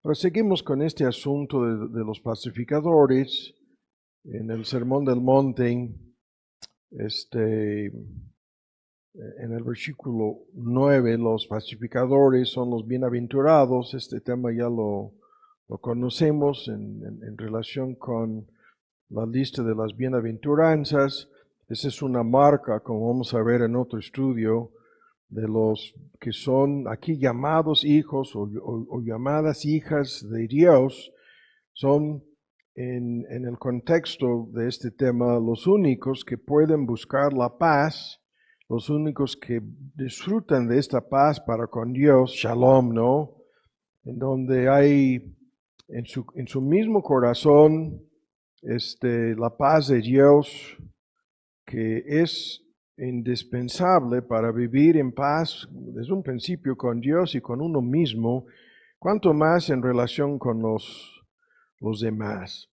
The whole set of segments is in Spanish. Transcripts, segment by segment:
Ahora seguimos con este asunto de los pacificadores. En el Sermón del Monte, en el versículo 9, los pacificadores son los bienaventurados. Este tema ya lo conocemos en relación con la lista de las bienaventuranzas. Esa es una marca, como vamos a ver en otro estudio, de los que son aquí llamados hijos o llamadas hijas de Dios. Son en el contexto de este tema los únicos que pueden buscar la paz, los únicos que disfrutan de esta paz para con Dios, shalom, ¿no? En donde hay en su mismo corazón la paz de Dios, que es indispensable para vivir en paz desde un principio con Dios y con uno mismo, cuanto más en relación con los demás.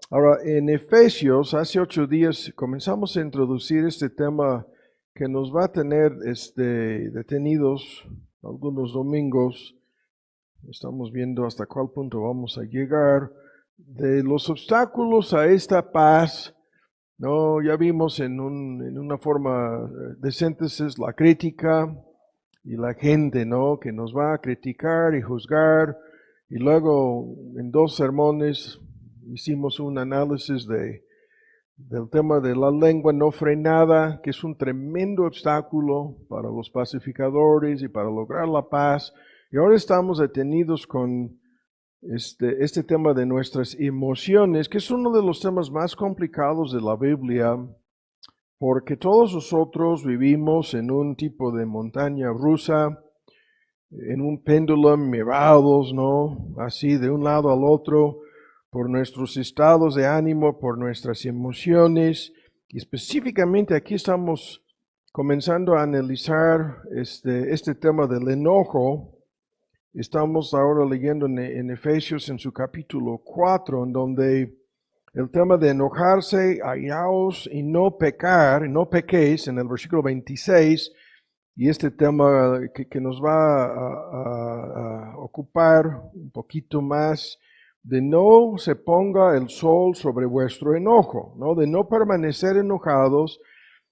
Ahora, en Efesios, hace 8 días comenzamos a introducir este tema que nos va a tener detenidos algunos domingos. Estamos viendo hasta cuál punto vamos a llegar, de los obstáculos a esta paz. No, ya vimos en una forma de síntesis la crítica y la gente, ¿no? Que nos va a criticar y juzgar. Y luego en 2 sermones hicimos un análisis del tema de la lengua no frenada, que es un tremendo obstáculo para los pacificadores y para lograr la paz. Y ahora estamos detenidos con este tema de nuestras emociones, que es uno de los temas más complicados de la Biblia, porque todos nosotros vivimos en un tipo de montaña rusa, en un péndulo mirados, ¿no? Así de un lado al otro, por nuestros estados de ánimo, por nuestras emociones. Y específicamente aquí estamos comenzando a analizar este tema del enojo. Estamos ahora leyendo en Efesios en su capítulo 4, en donde el tema de enojarse, airaos y no pecar, no pequéis, en el versículo 26, y este tema que nos va a ocupar un poquito más, de no se ponga el sol sobre vuestro enojo, ¿no? De no permanecer enojados,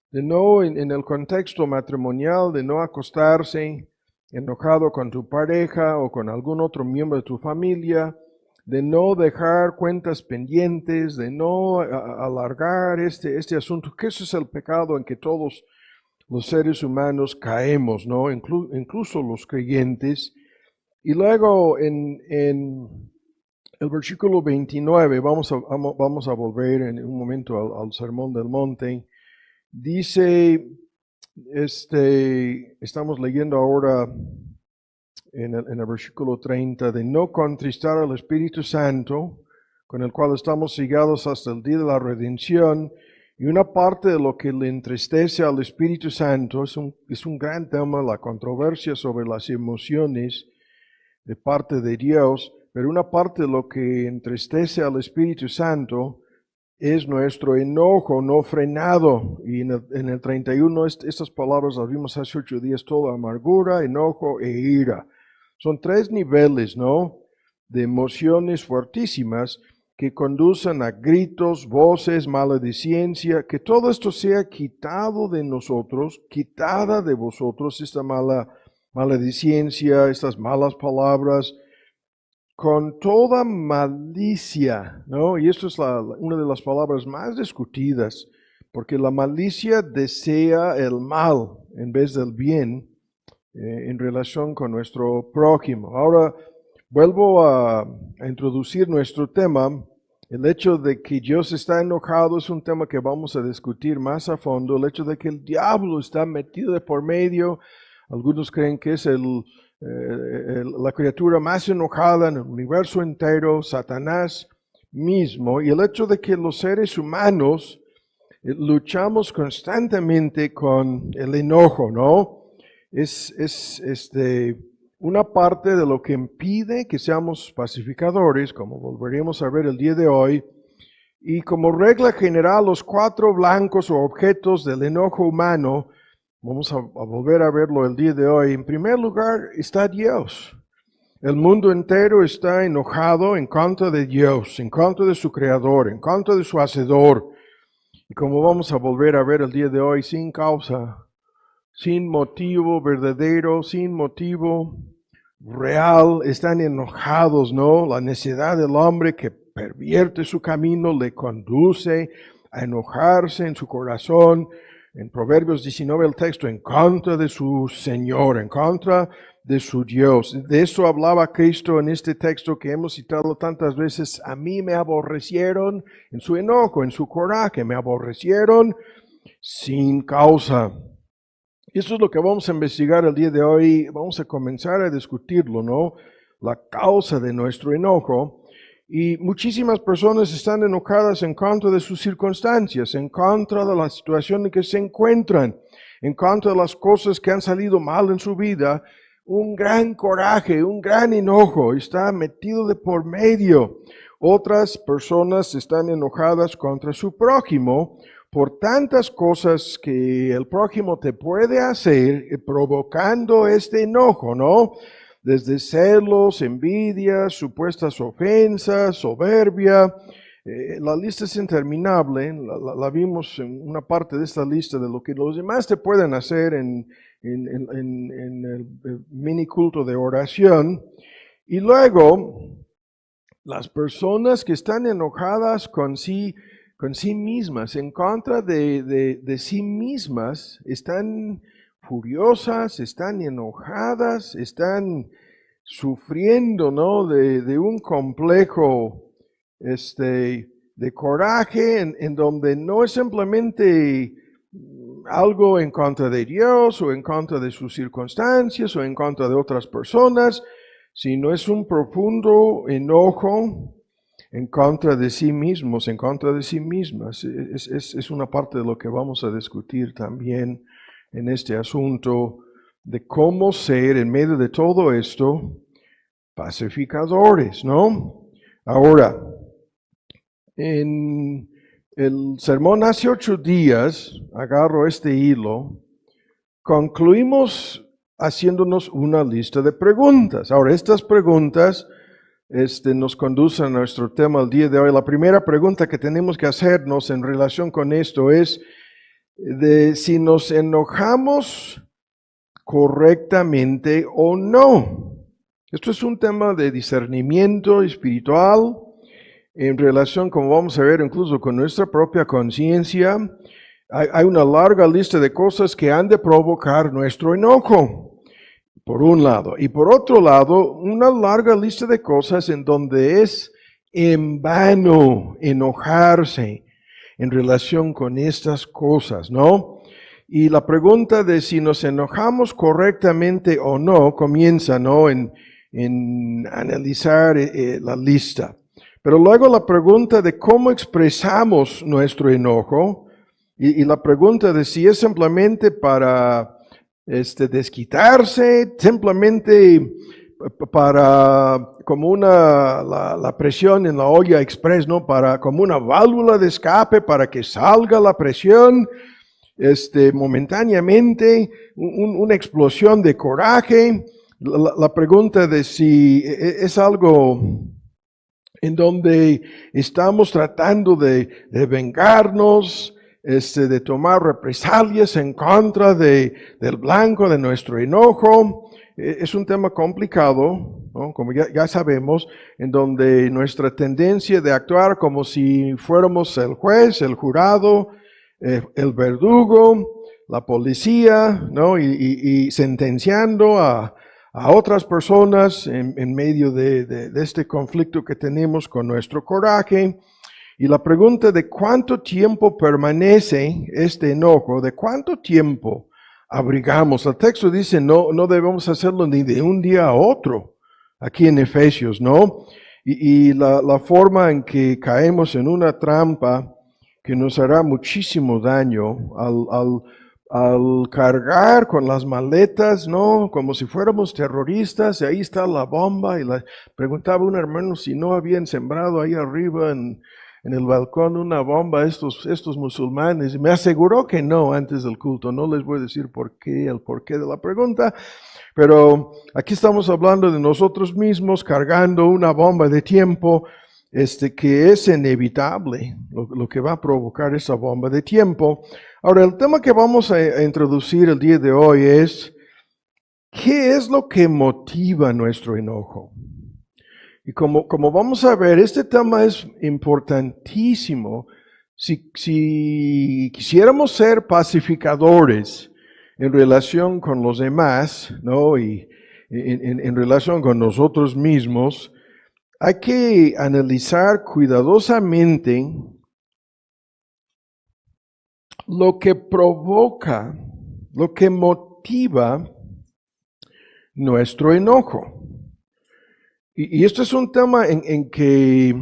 de no, en el contexto matrimonial, de no acostarse enojado con tu pareja o con algún otro miembro de tu familia, de no dejar cuentas pendientes, de no alargar este asunto, que ese es el pecado en que todos los seres humanos caemos, ¿no? Incluso los creyentes. Y luego en el versículo 29, vamos a volver en un momento al Sermón del Monte, dice, estamos leyendo ahora en el versículo 30, de no contristar al Espíritu Santo, con el cual estamos sellados hasta el día de la redención. Y una parte de lo que le entristece al Espíritu Santo es un gran tema, la controversia sobre las emociones de parte de Dios, pero una parte de lo que entristece al Espíritu Santo es nuestro enojo no frenado. Y en el 31, estas palabras las vimos hace 8 días, toda amargura, enojo e ira. Son 3 niveles, ¿no? De emociones fuertísimas que conducen a gritos, voces, maledicencia, que todo esto sea quitado de nosotros, quitada de vosotros, esta maledicencia, estas malas palabras, con toda malicia, ¿no? Y esto es una de las palabras más discutidas, porque la malicia desea el mal en vez del bien en relación con nuestro prójimo. Ahora, vuelvo a introducir nuestro tema. El hecho de que Dios está enojado es un tema que vamos a discutir más a fondo. El hecho de que el diablo está metido de por medio, algunos creen que es la criatura más enojada en el universo entero, Satanás mismo, y el hecho de que los seres humanos luchamos constantemente con el enojo, ¿no? Es una parte de lo que impide que seamos pacificadores, como volveremos a ver el día de hoy. Y como regla general, los 4 blancos o objetos del enojo humano, vamos a volver a verlo el día de hoy. En primer lugar está Dios. El mundo entero está enojado en contra de Dios, en contra de su Creador, en contra de su Hacedor. Y como vamos a volver a ver el día de hoy, sin causa, sin motivo verdadero, sin motivo real, están enojados, ¿no? La necedad del hombre que pervierte su camino le conduce a enojarse en su corazón. En Proverbios 19 el texto, en contra de su Señor, en contra de su Dios. De eso hablaba Cristo en este texto que hemos citado tantas veces. A mí me aborrecieron en su enojo, en su coraje, me aborrecieron sin causa. Eso es lo que vamos a investigar el día de hoy. Vamos a comenzar a discutirlo, ¿no? La causa de nuestro enojo. Y muchísimas personas están enojadas en contra de sus circunstancias, en contra de la situación en que se encuentran, en contra de las cosas que han salido mal en su vida. Un gran coraje, un gran enojo está metido de por medio. Otras personas están enojadas contra su prójimo por tantas cosas que el prójimo te puede hacer, provocando este enojo, ¿no? Desde celos, envidias, supuestas ofensas, soberbia. La lista es interminable. La vimos en una parte de esta lista de lo que los demás te pueden hacer en el mini culto de oración. Y luego, las personas que están enojadas con sí mismas, en contra de sí mismas, están furiosas, están enojadas, están sufriendo, ¿no? De un complejo de coraje en donde no es simplemente algo en contra de Dios o en contra de sus circunstancias o en contra de otras personas, sino es un profundo enojo en contra de sí mismos, en contra de sí mismas. Es una parte de lo que vamos a discutir también en este asunto de cómo ser en medio de todo esto pacificadores, ¿no? Ahora, en el sermón hace 8 días, agarro este hilo, concluimos haciéndonos una lista de preguntas. Ahora, estas preguntas nos conducen a nuestro tema el día de hoy. La primera pregunta que tenemos que hacernos en relación con esto es de si nos enojamos correctamente o no. Esto es un tema de discernimiento espiritual en relación, como vamos a ver, incluso con nuestra propia conciencia. Hay una larga lista de cosas que han de provocar nuestro enojo, por un lado. Y por otro lado, una larga lista de cosas en donde es en vano enojarse en relación con estas cosas, ¿no? Y la pregunta de si nos enojamos correctamente o no comienza, ¿no? En analizar la lista. Pero luego la pregunta de cómo expresamos nuestro enojo y la pregunta de si es simplemente para desquitarse, simplemente para como la presión en la olla express, ¿no? Para como una válvula de escape para que salga la presión momentáneamente, una explosión de coraje. La pregunta de si es algo en donde estamos tratando de vengarnos, de tomar represalias en contra del blanco de nuestro enojo. Es un tema complicado, ¿no? Como ya sabemos, en donde nuestra tendencia de actuar como si fuéramos el juez, el jurado, el verdugo, la policía, ¿no? Y sentenciando a otras personas en medio de este conflicto que tenemos con nuestro coraje. Y la pregunta de cuánto tiempo permanece este enojo, de cuánto tiempo abrigamos. El texto dice no debemos hacerlo ni de un día a otro, aquí en Efesios, ¿no? Y la forma en que caemos en una trampa que nos hará muchísimo daño al cargar con las maletas, ¿no? Como si fuéramos terroristas, y ahí está la bomba, y preguntaba un hermano si no habían sembrado ahí arriba en el balcón una bomba estos musulmanes, y me aseguró que no antes del culto. No les voy a decir el porqué de la pregunta, Pero aquí estamos hablando de nosotros mismos cargando una bomba de tiempo que es inevitable, lo que va a provocar esa bomba de tiempo. Ahora, el tema que vamos a introducir el día de hoy es, ¿qué es lo que motiva nuestro enojo? Y como vamos a ver, este tema es importantísimo. Si quisiéramos ser pacificadores en relación con los demás, ¿no? Y en relación con nosotros mismos, hay que analizar cuidadosamente lo que provoca, lo que motiva nuestro enojo. Y esto es un tema en que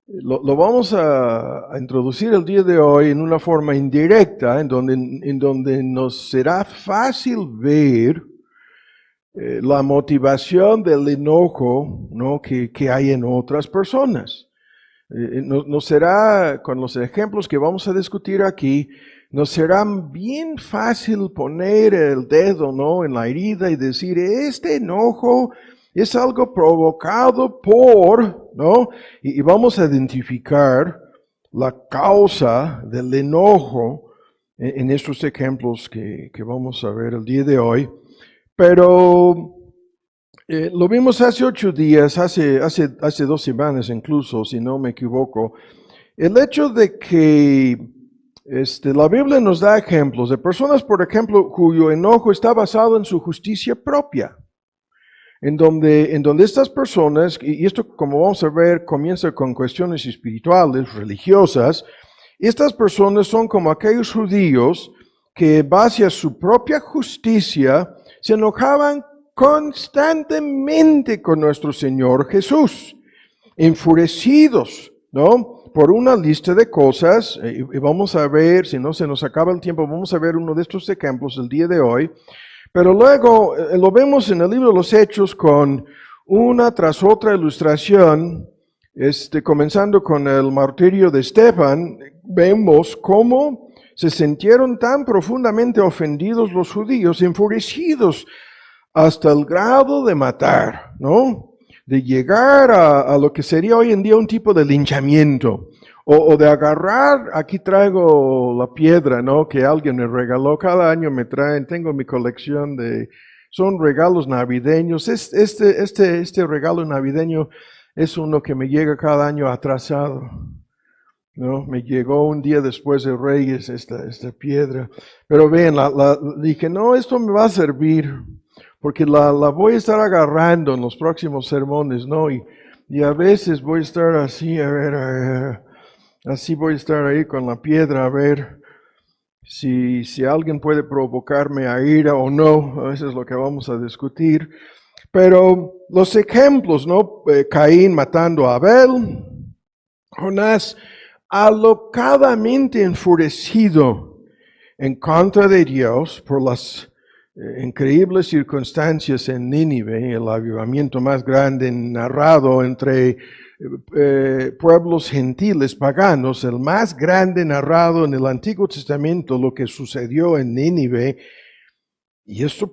lo vamos a introducir el día de hoy en una forma indirecta, en donde nos será fácil ver la motivación del enojo, ¿no? que hay en otras personas. Nos será, con los ejemplos que vamos a discutir aquí, nos será bien fácil poner el dedo, ¿no? en la herida y decir, este enojo es algo provocado por, ¿no? Y vamos a identificar la causa del enojo en estos ejemplos que vamos a ver el día de hoy. Pero lo vimos hace 8 días, hace 2 semanas incluso, si no me equivoco. El hecho de que la Biblia nos da ejemplos de personas, por ejemplo, cuyo enojo está basado en su justicia propia. En donde estas personas, y esto como vamos a ver comienza con cuestiones espirituales, religiosas, estas personas son como aquellos judíos que base a su propia justicia se enojaban constantemente con nuestro Señor Jesús, enfurecidos, ¿no? Por una lista de cosas, y vamos a ver, si no se nos acaba el tiempo, vamos a ver uno de estos ejemplos el día de hoy. Pero luego lo vemos en el libro de los Hechos con una tras otra ilustración, comenzando con el martirio de Esteban, vemos cómo se sintieron tan profundamente ofendidos los judíos, enfurecidos hasta el grado de matar, ¿no? De llegar a lo que sería hoy en día un tipo de linchamiento. O de agarrar, aquí traigo la piedra, ¿no? Que alguien me regaló, cada año me traen, tengo mi colección son regalos navideños. Este regalo navideño es uno que me llega cada año atrasado, ¿no? Me llegó un día después de Reyes esta piedra. Pero ven, dije, no, esto me va a servir, porque la voy a estar agarrando en los próximos sermones, ¿no? Y a veces voy a estar así, a ver. Así voy a estar ahí con la piedra a ver si alguien puede provocarme a ira o no. Eso es lo que vamos a discutir. Pero los ejemplos, ¿no? Caín matando a Abel, Jonás alocadamente enfurecido en contra de Dios por las increíbles circunstancias en Nínive, el avivamiento más grande narrado entre pueblos gentiles paganos, el más grande narrado en el Antiguo Testamento, lo que sucedió en Nínive, y esto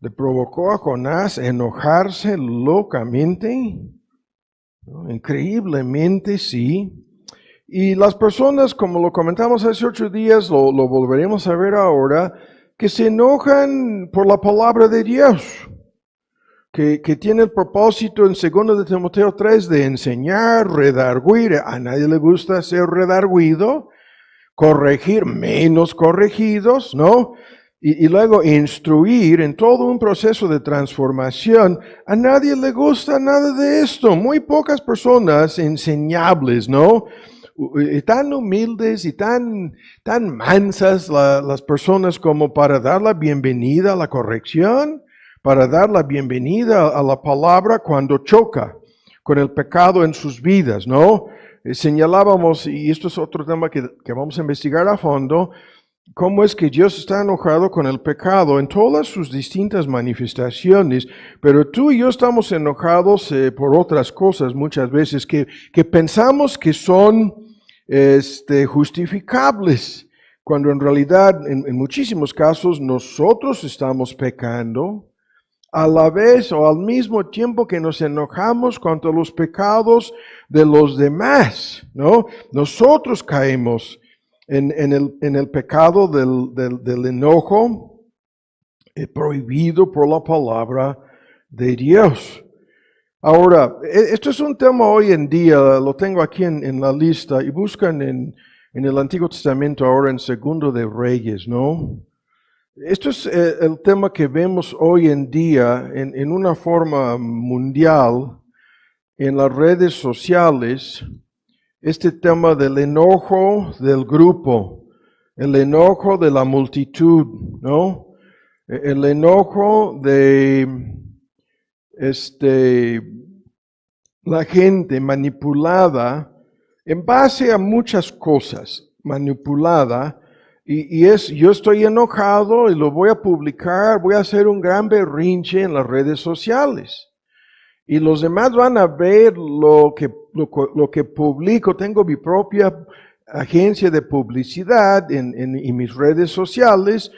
le provocó a Jonás enojarse locamente, ¿no? Increíblemente, sí. Y las personas, como lo comentamos hace 8 días, lo volveremos a ver ahora, que se enojan por la palabra de Dios, que tiene el propósito en 2 de Timoteo 3 de enseñar, redarguir. A nadie le gusta ser redarguido, corregir menos corregidos, ¿no? Y luego instruir en todo un proceso de transformación. A nadie le gusta nada de esto. Muy pocas personas enseñables, ¿no? Tan humildes y tan mansas las personas como para dar la bienvenida a la corrección, para dar la bienvenida a la palabra cuando choca con el pecado en sus vidas, ¿no? Señalábamos, y esto es otro tema que vamos a investigar a fondo, cómo es que Dios está enojado con el pecado en todas sus distintas manifestaciones, pero tú y yo estamos enojados por otras cosas muchas veces que pensamos que son justificables, cuando en realidad en muchísimos casos nosotros estamos pecando, a la vez o al mismo tiempo que nos enojamos contra los pecados de los demás, ¿no? Nosotros caemos en el pecado del enojo prohibido por la palabra de Dios. Ahora, esto es un tema hoy en día, lo tengo aquí en la lista, y buscan en el Antiguo Testamento ahora en Segundo de Reyes, ¿no? Esto es el tema que vemos hoy en día en una forma mundial, en las redes sociales, este tema del enojo del grupo, el enojo de la multitud, ¿no? El enojo de la gente manipulada en base a muchas cosas, manipulada, y yo estoy enojado y lo voy a publicar, voy a hacer un gran berrinche en las redes sociales. Y los demás van a ver lo que publico. Tengo mi propia agencia de publicidad en mis redes sociales,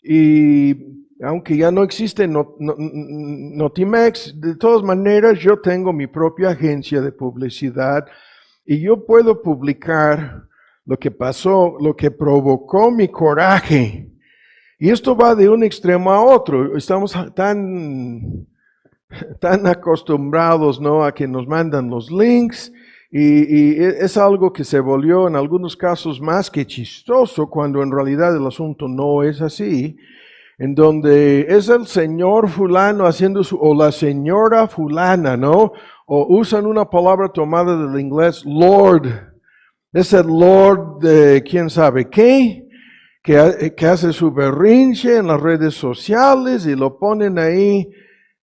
y aunque ya no existe Notimex, de todas maneras yo tengo mi propia agencia de publicidad y yo puedo publicar lo que pasó, lo que provocó mi coraje. Y esto va de un extremo a otro. Estamos tan acostumbrados, ¿no?, a que nos mandan los links, y es algo que se volvió en algunos casos más que chistoso, cuando en realidad el asunto no es así, en donde es el señor fulano haciendo o la señora fulana, ¿no? O usan una palabra tomada del inglés, Lord. Es el Lord de quién sabe qué, que hace su berrinche en las redes sociales y lo ponen ahí.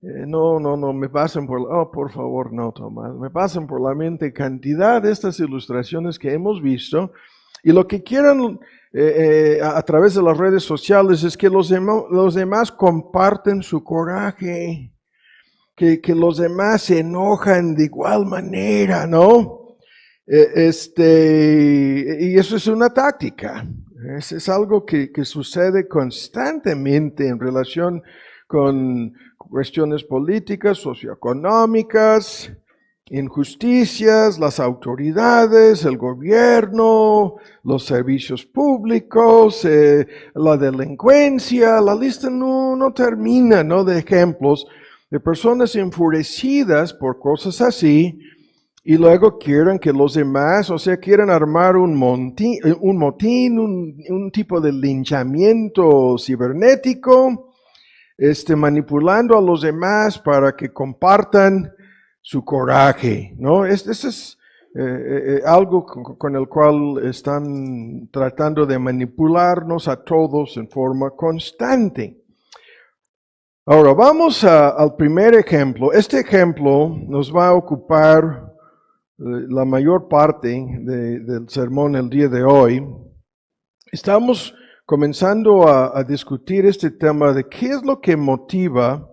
No, me pasan por favor, no, Tomás, me pasan por la mente cantidad de estas ilustraciones que hemos visto, y lo que quieran a través de las redes sociales es que los demás comparten su coraje, que los demás se enojan de igual manera, ¿no? Y eso es una táctica, es algo que sucede constantemente en relación con cuestiones políticas, socioeconómicas, injusticias, las autoridades, el gobierno, los servicios públicos, la delincuencia. La lista no termina, ¿no?, de ejemplos de personas enfurecidas por cosas así, y luego quieren que los demás, quieren armar un motín, un tipo de linchamiento cibernético, manipulando a los demás para que compartan su coraje, ¿no? Este es algo con el cual están tratando de manipularnos a todos en forma constante. Ahora, vamos al primer ejemplo. Este ejemplo nos va a ocupar la mayor parte del sermón el día de hoy. Estamos comenzando a discutir este tema de qué es lo que motiva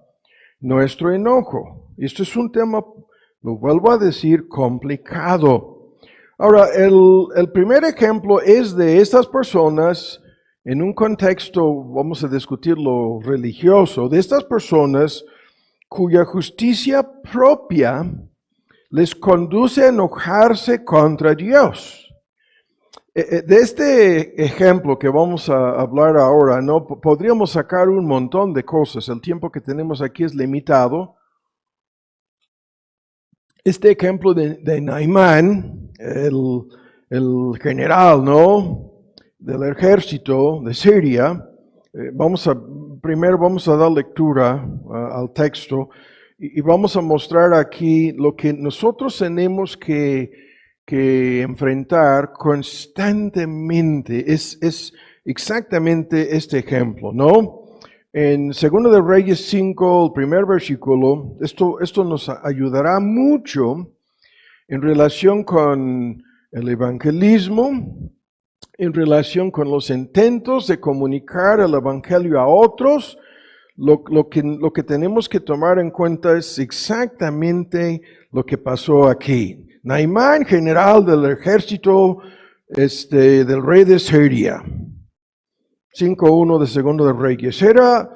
nuestro enojo. Esto es un tema, lo vuelvo a decir, complicado. Ahora, el primer ejemplo es de estas personas en un contexto, vamos a discutirlo, religioso, de estas personas cuya justicia propia les conduce a enojarse contra Dios. De este ejemplo que vamos a hablar ahora, ¿no?, podríamos sacar un montón de cosas. El tiempo que tenemos aquí es limitado. Este ejemplo de Naamán, el general, ¿no?, del ejército de Siria, primero vamos a dar lectura al texto y vamos a mostrar aquí lo que nosotros tenemos que enfrentar constantemente. Es exactamente este ejemplo, ¿no? En 2 de Reyes 5, el primer versículo, esto nos ayudará mucho en relación con el evangelismo, en relación con los intentos de comunicar el evangelio a otros. Lo que tenemos que tomar en cuenta es exactamente lo que pasó aquí. Naamán, general del ejército del rey de Siria. 5:1 de Segundo de Reyes. Era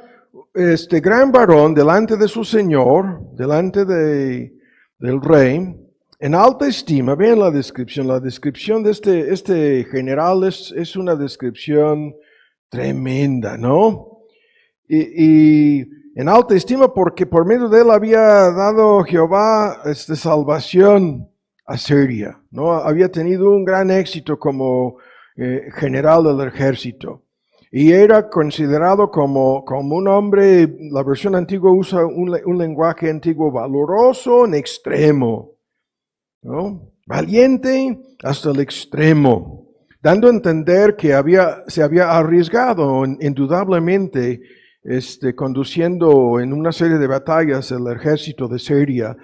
este gran varón delante de su señor, delante del rey, en alta estima. Vean la descripción. La descripción de este general es una descripción tremenda, ¿no? Y en alta estima porque por medio de él había dado Jehová salvación a Siria, ¿no? Había tenido un gran éxito como general del ejército. Y era considerado como un hombre, la versión antigua usa un lenguaje antiguo valoroso en extremo, ¿no? Valiente hasta el extremo, dando a entender que se había arriesgado indudablemente, conduciendo en una serie de batallas el ejército de Siria,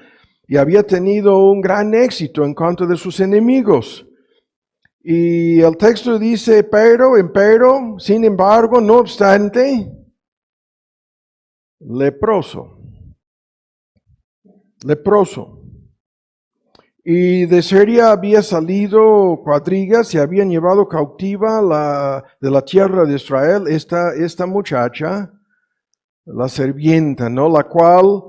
y había tenido un gran éxito en contra de sus enemigos. Y el texto dice, empero, sin embargo, no obstante, leproso. Y de Siria había salido cuadrigas y habían llevado cautiva de la tierra de Israel esta muchacha, la sirvienta, ¿no? La cual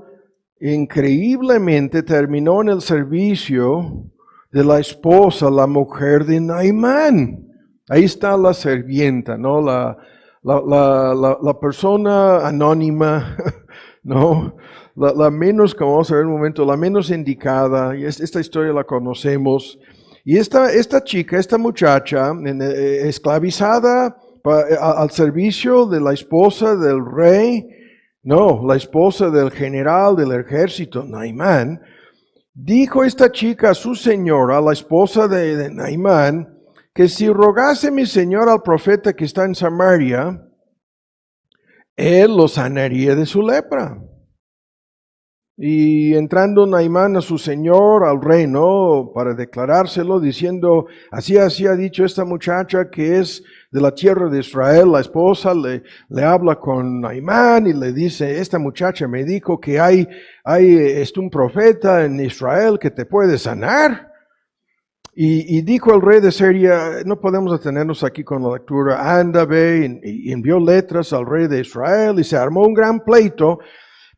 increíblemente terminó en el servicio de la esposa, la mujer de Naimán. Ahí está la sirvienta, ¿no? La persona anónima, ¿no? La menos, como vamos a ver en un momento, la menos indicada. Y esta historia la conocemos. Y esta chica, esta muchacha, esclavizada al servicio de la esposa del rey, no, la esposa del general del ejército, Naimán. Dijo esta chica a su señora, la esposa de Naimán, que si rogase mi señor al profeta que está en Samaria, él lo sanaría de su lepra. Y entrando Naimán a su señor, al rey, ¿no? Para declarárselo, diciendo, así ha dicho esta muchacha que es de la tierra de Israel. La esposa le habla con Naimán y le dice, esta muchacha me dijo que hay un profeta en Israel que te puede sanar. Y dijo el rey de Siria, no podemos detenernos aquí con la lectura, anda, ve, y envió letras al rey de Israel y se armó un gran pleito.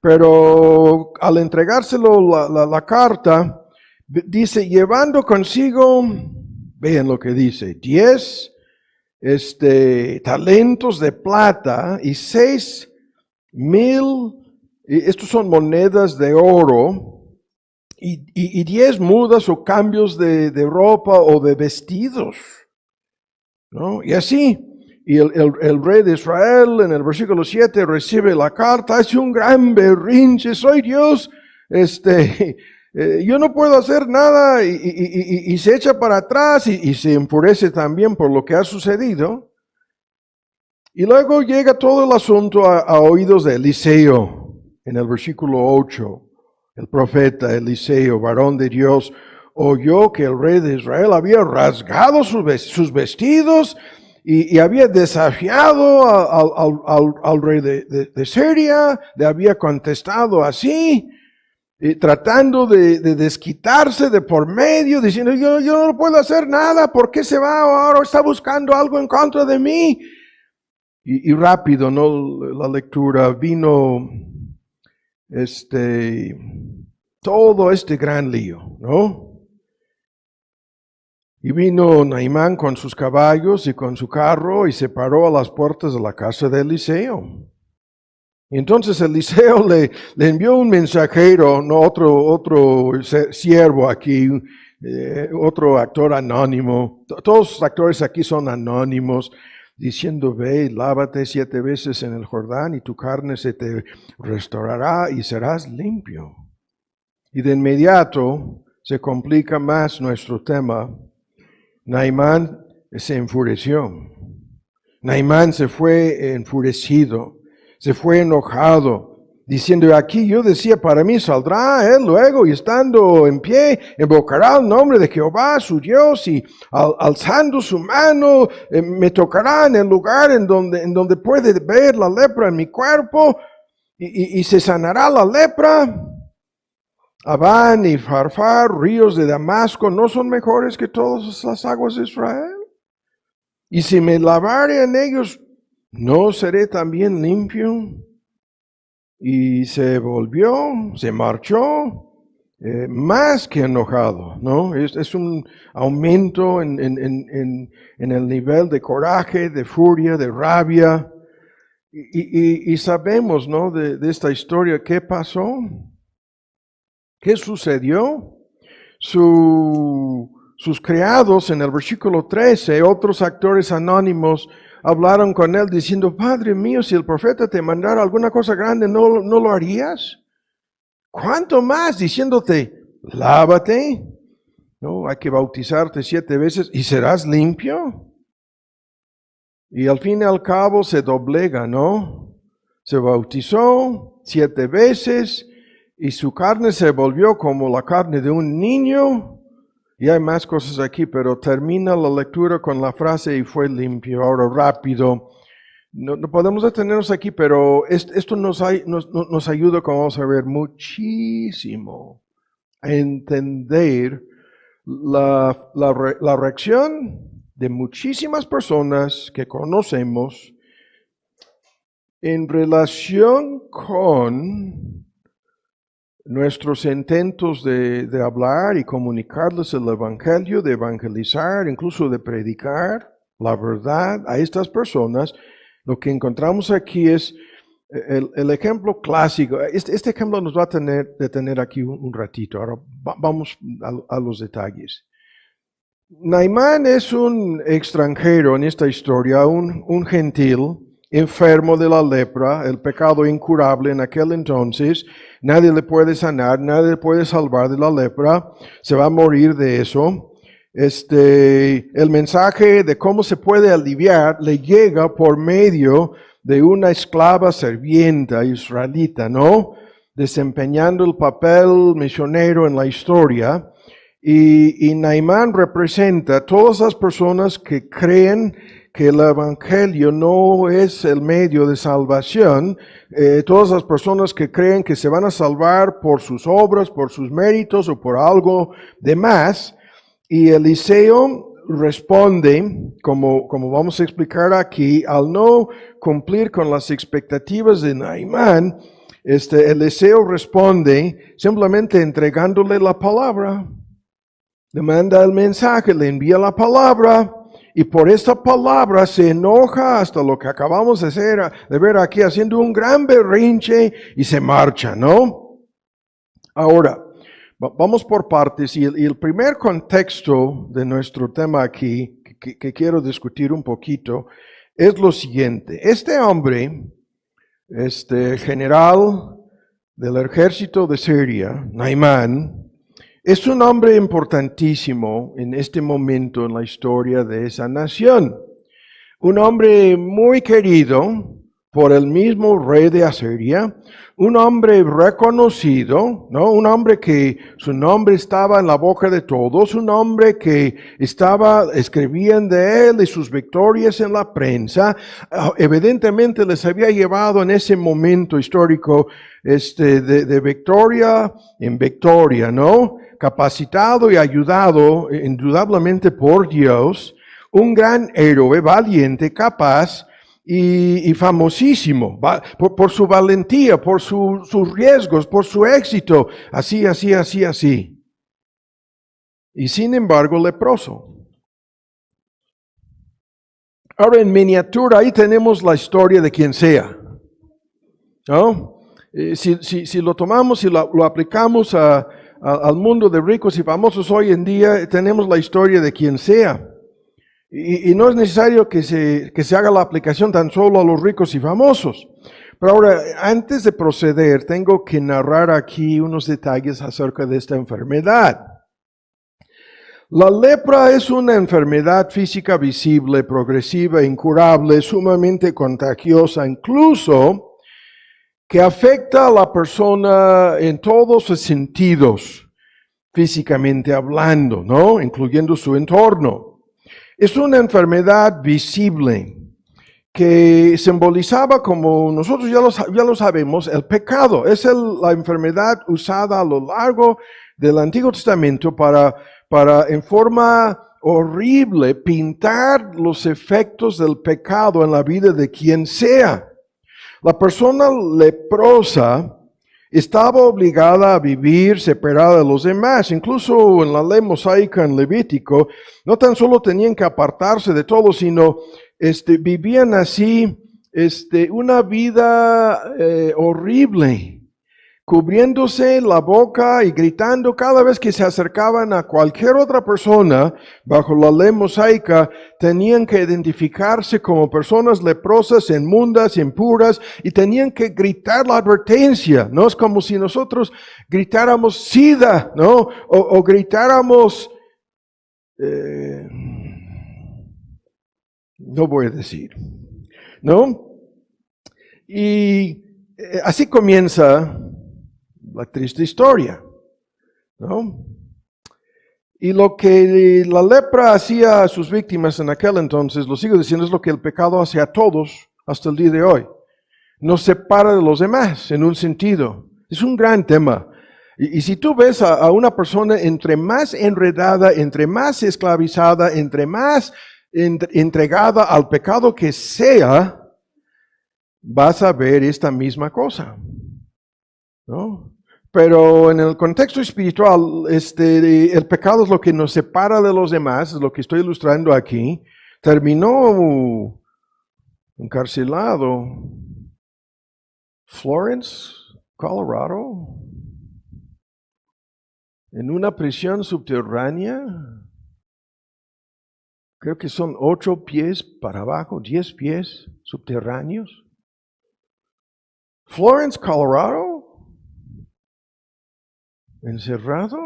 Pero al entregárselo la carta, dice, llevando consigo, vean lo que dice, 10 talentos de plata y 6,000, estos son monedas de oro, y 10 mudas o cambios de ropa o de vestidos, ¿no? Y así. Y el rey de Israel en el versículo 7 recibe la carta, hace un gran berrinche, soy Dios, yo no puedo hacer nada, y se echa para atrás y se enfurece también por lo que ha sucedido. Y luego llega todo el asunto a oídos de Eliseo, en el versículo 8, el profeta Eliseo, varón de Dios, oyó que el rey de Israel había rasgado sus vestidos, y había desafiado al rey de Siria, le había contestado así, tratando de desquitarse de por medio, diciendo, yo no puedo hacer nada, ¿por qué se va ahora? Está buscando algo en contra de mí. Y rápido, ¿no? La lectura, vino todo este gran lío, ¿no? Y vino Naimán con sus caballos y con su carro y se paró a las puertas de la casa de Eliseo. Y entonces Eliseo le envió un mensajero, no otro siervo aquí, otro actor anónimo. Todos los actores aquí son anónimos, diciendo, ve, lávate 7 veces en el Jordán y tu carne se te restaurará y serás limpio. Y de inmediato se complica más nuestro tema. Naimán se enfureció. Naimán se fue enfurecido, se fue enojado, diciendo, aquí yo decía, para mí saldrá él luego, y estando en pie, invocará el nombre de Jehová, su Dios, y alzando su mano, me tocará en el lugar en donde puede ver la lepra en mi cuerpo, y se sanará la lepra. Abán y Farfar, ríos de Damasco, ¿no son mejores que todas las aguas de Israel? Y si me lavare en ellos, ¿no seré también limpio? Y se volvió, se marchó, más que enojado, ¿no? Es un aumento en el nivel de coraje, de furia, de rabia. Y sabemos, ¿no? De esta historia, ¿qué pasó? ¿Qué sucedió? Sus criados, en el versículo 13, otros actores anónimos, hablaron con él diciendo, Padre mío, si el profeta te mandara alguna cosa grande, ¿no lo harías? ¿Cuánto más? Diciéndote, lávate, ¿no? Hay que bautizarte 7 veces y serás limpio. Y al fin y al cabo se doblega, ¿no? Se bautizó 7 veces y su carne se volvió como la carne de un niño. Y hay más cosas aquí, pero termina la lectura con la frase y fue limpio. Ahora rápido. No podemos detenernos aquí, pero esto nos ayuda, como vamos a ver, muchísimo a entender la reacción de muchísimas personas que conocemos en relación con nuestros intentos de hablar y comunicarles el Evangelio, de evangelizar, incluso de predicar la verdad a estas personas. Lo que encontramos aquí es el ejemplo clásico. Este ejemplo nos va a detener aquí un ratito. Ahora vamos a los detalles. Naimán es un extranjero en esta historia, un gentil, enfermo de la lepra, el pecado incurable en aquel entonces. Nadie le puede sanar, nadie le puede salvar de la lepra. Se va a morir de eso. El mensaje de cómo se puede aliviar le llega por medio de una esclava servienta israelita, ¿no? Desempeñando el papel misionero en la historia. Y Naimán representa a todas las personas que creen que el Evangelio no es el medio de salvación, todas las personas que creen que se van a salvar por sus obras, por sus méritos o por algo de más. Y Eliseo responde, como vamos a explicar aquí, al no cumplir con las expectativas de Naimán, Eliseo responde simplemente entregándole la palabra. Le manda el mensaje, le envía la palabra, y por esta palabra se enoja hasta lo que acabamos de ver aquí, haciendo un gran berrinche y se marcha, ¿no? Ahora, vamos por partes, y el primer contexto de nuestro tema aquí, que quiero discutir un poquito, es lo siguiente. Este hombre, general del ejército de Siria, Naimán, es un hombre importantísimo en este momento en la historia de esa nación. Un hombre muy querido por el mismo rey de Asiria, un hombre reconocido, ¿no? Un hombre que su nombre estaba en la boca de todos, un hombre que escribían de él y sus victorias en la prensa. Evidentemente les había llevado en ese momento histórico de victoria en victoria, ¿no? Capacitado y ayudado indudablemente por Dios, un gran héroe, valiente, capaz y famosísimo por su valentía, por sus riesgos, por su éxito, así. Y sin embargo, leproso. Ahora en miniatura ahí tenemos la historia de quien sea, ¿no? Si lo tomamos y lo aplicamos al mundo de ricos y famosos hoy en día, tenemos la historia de quien sea. Y no es necesario que se haga la aplicación tan solo a los ricos y famosos. Pero ahora, antes de proceder, tengo que narrar aquí unos detalles acerca de esta enfermedad. La lepra es una enfermedad física visible, progresiva, incurable, sumamente contagiosa, incluso que afecta a la persona en todos sus sentidos, físicamente hablando, ¿no? Incluyendo su entorno. Es una enfermedad visible que simbolizaba, como nosotros ya lo sabemos, el pecado. Es la enfermedad usada a lo largo del Antiguo Testamento para en forma horrible pintar los efectos del pecado en la vida de quien sea. La persona leprosa estaba obligada a vivir separada de los demás. Incluso en la ley mosaica en Levítico, no tan solo tenían que apartarse de todo, sino vivían así una vida horrible, cubriéndose la boca y gritando cada vez que se acercaban a cualquier otra persona. Bajo la ley mosaica tenían que identificarse como personas leprosas, inmundas, impuras, y tenían que gritar la advertencia. No es como si nosotros gritáramos SIDA, ¿no? O gritáramos, no voy a decir, ¿no? Y así comienza la triste historia, ¿no? Y lo que la lepra hacía a sus víctimas en aquel entonces, lo sigo diciendo, es lo que el pecado hace a todos hasta el día de hoy. Nos separa de los demás en un sentido. Es un gran tema. Y si tú ves a una persona entre más enredada, entre más esclavizada, entre más entregada al pecado que sea, vas a ver esta misma cosa, ¿no? Pero en el contexto espiritual, el pecado es lo que nos separa de los demás, es lo que estoy ilustrando aquí. Terminó encarcelado Florence, Colorado, en una prisión subterránea. Creo que son 8 pies para abajo, 10 pies subterráneos. Florence, Colorado. Encerrado.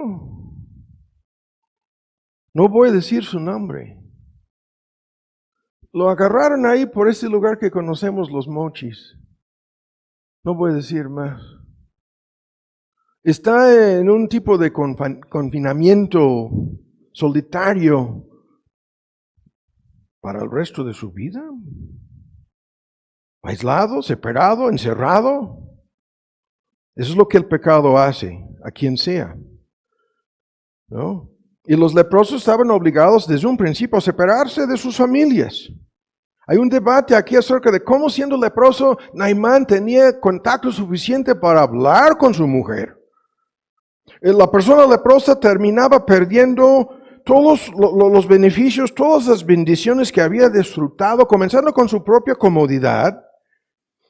No voy a decir su nombre. Lo agarraron ahí por este lugar que conocemos, Los Mochis. No voy a decir más. Está en un tipo de confinamiento solitario para el resto de su vida. Aislado, separado, encerrado. Eso es lo que el pecado hace a quien sea, ¿no? Y los leprosos estaban obligados desde un principio a separarse de sus familias. Hay un debate aquí acerca de cómo, siendo leproso, Naimán tenía contacto suficiente para hablar con su mujer. La persona leprosa terminaba perdiendo todos los beneficios, todas las bendiciones que había disfrutado, comenzando con su propia comodidad,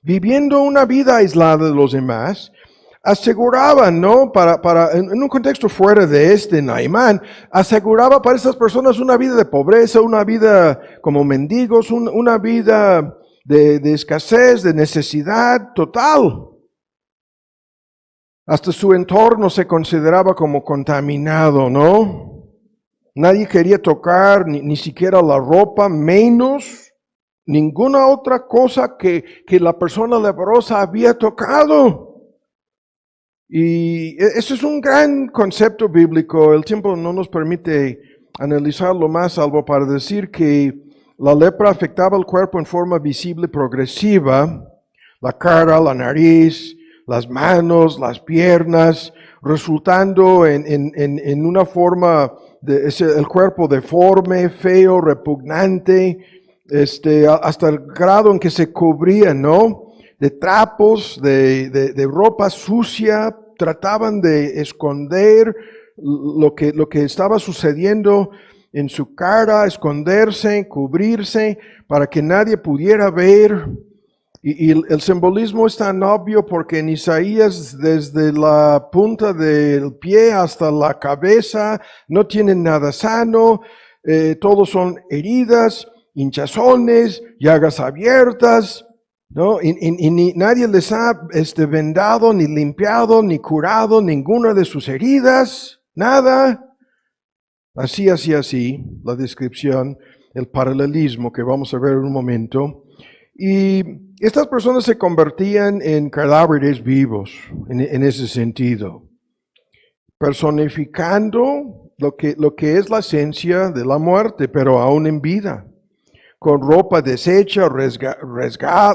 viviendo una vida aislada de los demás. Aseguraban, ¿no? En un contexto fuera de Naimán, aseguraba para estas personas una vida de pobreza, una vida como mendigos, una vida de escasez, de necesidad total. Hasta su entorno se consideraba como contaminado, ¿no? Nadie quería tocar ni siquiera la ropa, menos ninguna otra cosa que la persona leprosa había tocado. Y eso es un gran concepto bíblico. El tiempo no nos permite analizarlo más, salvo para decir que la lepra afectaba el cuerpo en forma visible progresiva, la cara, la nariz, las manos, las piernas, resultando en una forma, el cuerpo deforme, feo, repugnante, hasta el grado en que se cubrían, ¿no? De trapos, de ropa sucia, trataban de esconder lo que estaba sucediendo en su cara, esconderse, cubrirse, para que nadie pudiera ver. Y el simbolismo es tan obvio porque en Isaías, desde la punta del pie hasta la cabeza, no tienen nada sano, todos son heridas, hinchazones, llagas abiertas, ¿no? Y nadie les ha vendado, ni limpiado, ni curado ninguna de sus heridas, nada. Así, la descripción, el paralelismo que vamos a ver en un momento. Y estas personas se convertían en cadáveres vivos, en ese sentido, personificando lo que es la esencia de la muerte, pero aún en vida. Con ropa deshecha,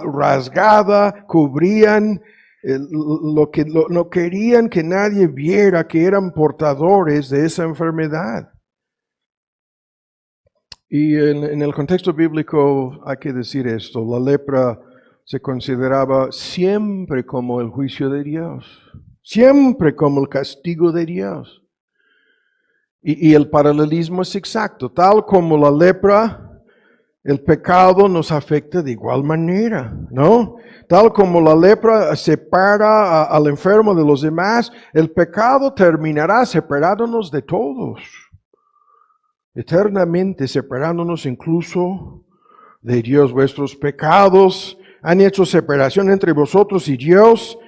rasgada, cubrían no querían que nadie viera que eran portadores de esa enfermedad. Y en el contexto bíblico hay que decir esto, la lepra se consideraba siempre como el juicio de Dios, siempre como el castigo de Dios. Y el paralelismo es exacto, tal como la lepra, el pecado nos afecta de igual manera, ¿no? Tal como la lepra separa al enfermo de los demás, el pecado terminará separándonos de todos, eternamente separándonos incluso de Dios. Vuestros pecados han hecho separación entre vosotros y Dios,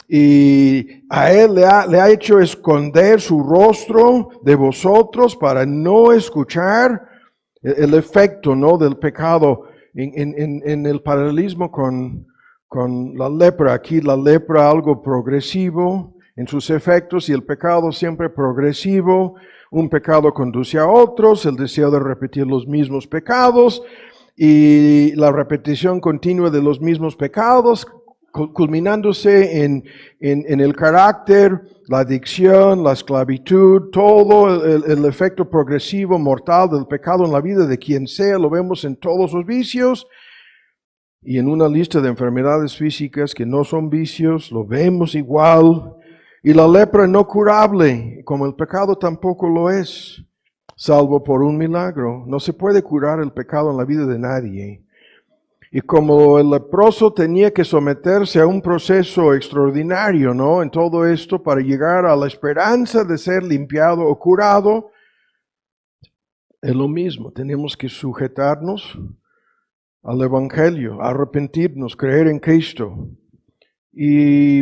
y a Él le ha hecho esconder su rostro de vosotros para no escuchar el efecto, ¿no?, del pecado. En el paralelismo con la lepra, aquí la lepra algo progresivo en sus efectos y el pecado siempre progresivo. Un pecado conduce a otros, el deseo de repetir los mismos pecados y la repetición continua de los mismos pecados, culminándose en el carácter, la adicción, la esclavitud, todo el efecto progresivo mortal del pecado en la vida de quien sea, lo vemos en todos los vicios y en una lista de enfermedades físicas que no son vicios, lo vemos igual. Y la lepra no curable, como el pecado tampoco lo es, salvo por un milagro. No se puede curar el pecado en la vida de nadie. Y como el leproso tenía que someterse a un proceso extraordinario, ¿no?, en todo esto para llegar a la esperanza de ser limpiado o curado, es lo mismo. Tenemos que sujetarnos al Evangelio, arrepentirnos, creer en Cristo. Y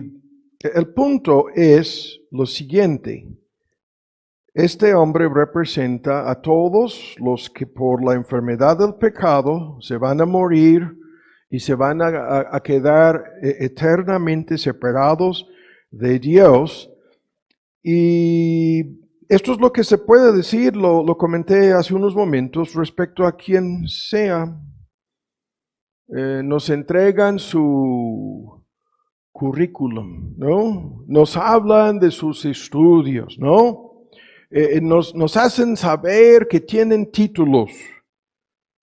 el punto es lo siguiente. Este hombre representa a todos los que por la enfermedad del pecado se van a morir y se van a quedar eternamente separados de Dios. Y esto es lo que se puede decir, lo comenté hace unos momentos, respecto a quien sea. Nos entregan su currículum, ¿no? Nos hablan de sus estudios, ¿no? Nos hacen saber que tienen títulos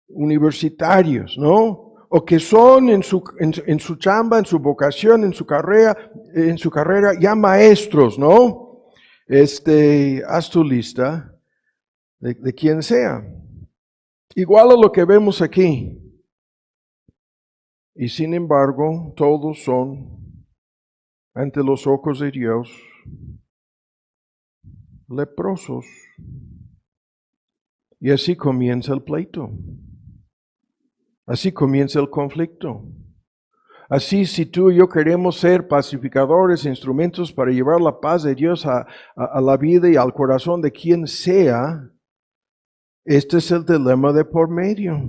universitarios, ¿no? O que son en su chamba, en su vocación, en su carrera ya maestros, ¿no? Haz tu lista de quien sea. Igual a lo que vemos aquí. Y sin embargo, todos son, ante los ojos de Dios, leprosos. Y así comienza el pleito. Así comienza el conflicto. Así, si tú y yo queremos ser pacificadores, instrumentos para llevar la paz de Dios a la vida y al corazón de quien sea, este es el dilema de por medio.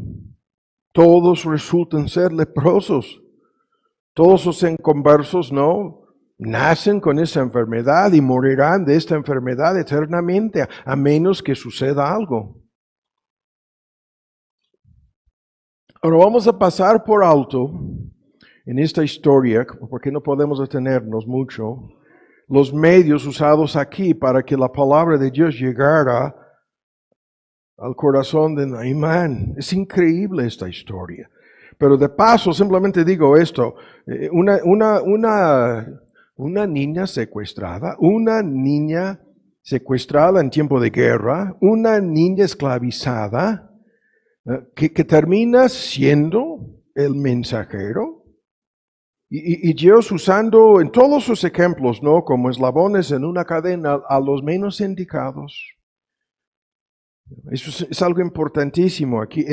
Todos resultan ser leprosos. Todos los inconversos, ¿no?, nacen con esa enfermedad y morirán de esta enfermedad eternamente, a menos que suceda algo. Ahora vamos a pasar por alto en esta historia, porque no podemos detenernos mucho, los medios usados aquí para que la palabra de Dios llegara al corazón de Naimán. Es increíble esta historia. Pero de paso, simplemente digo esto, una niña secuestrada en tiempo de guerra, una niña esclavizada, que termina siendo el mensajero. Y Dios usando en todos sus ejemplos, ¿no?, como eslabones en una cadena a los menos indicados. Eso es algo importantísimo aquí.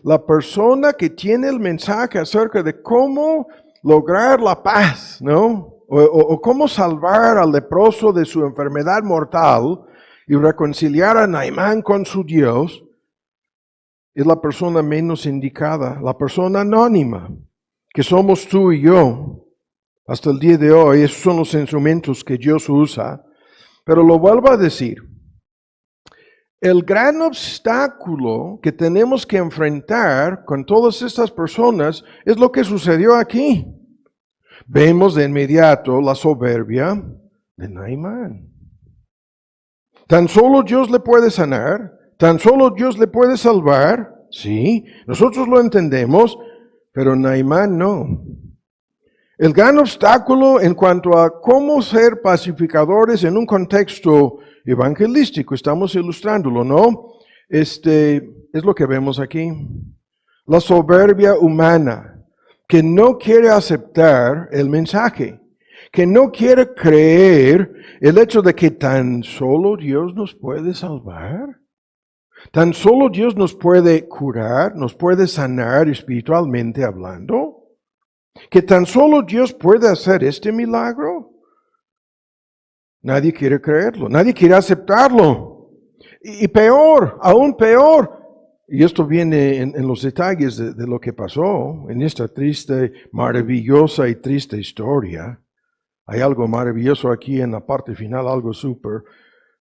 La persona que tiene el mensaje acerca de cómo lograr la paz, ¿no?, o cómo salvar al leproso de su enfermedad mortal y reconciliar a Naimán con su Dios, es la persona menos indicada, la persona anónima, que somos tú y yo. Hasta el día de hoy, esos son los instrumentos que Dios usa. Pero lo vuelvo a decir, el gran obstáculo que tenemos que enfrentar con todas estas personas es lo que sucedió aquí. Vemos de inmediato la soberbia de Naimán. Tan solo Dios le puede sanar, tan solo Dios le puede salvar, Sí, nosotros lo entendemos, pero Naamán no. El gran obstáculo en cuanto a cómo ser pacificadores en un contexto evangelístico, estamos ilustrándolo, ¿no? Es lo que vemos aquí. La soberbia humana, que no quiere aceptar el mensaje, que no quiere creer el hecho de que tan solo Dios nos puede salvar, tan solo Dios nos puede curar, nos puede sanar espiritualmente hablando, que tan solo Dios puede hacer este milagro. Nadie quiere creerlo, nadie quiere aceptarlo. Y peor, aún peor, y esto viene en los detalles de lo que pasó en esta triste, maravillosa y triste historia. Hay algo maravilloso aquí en la parte final, algo súper,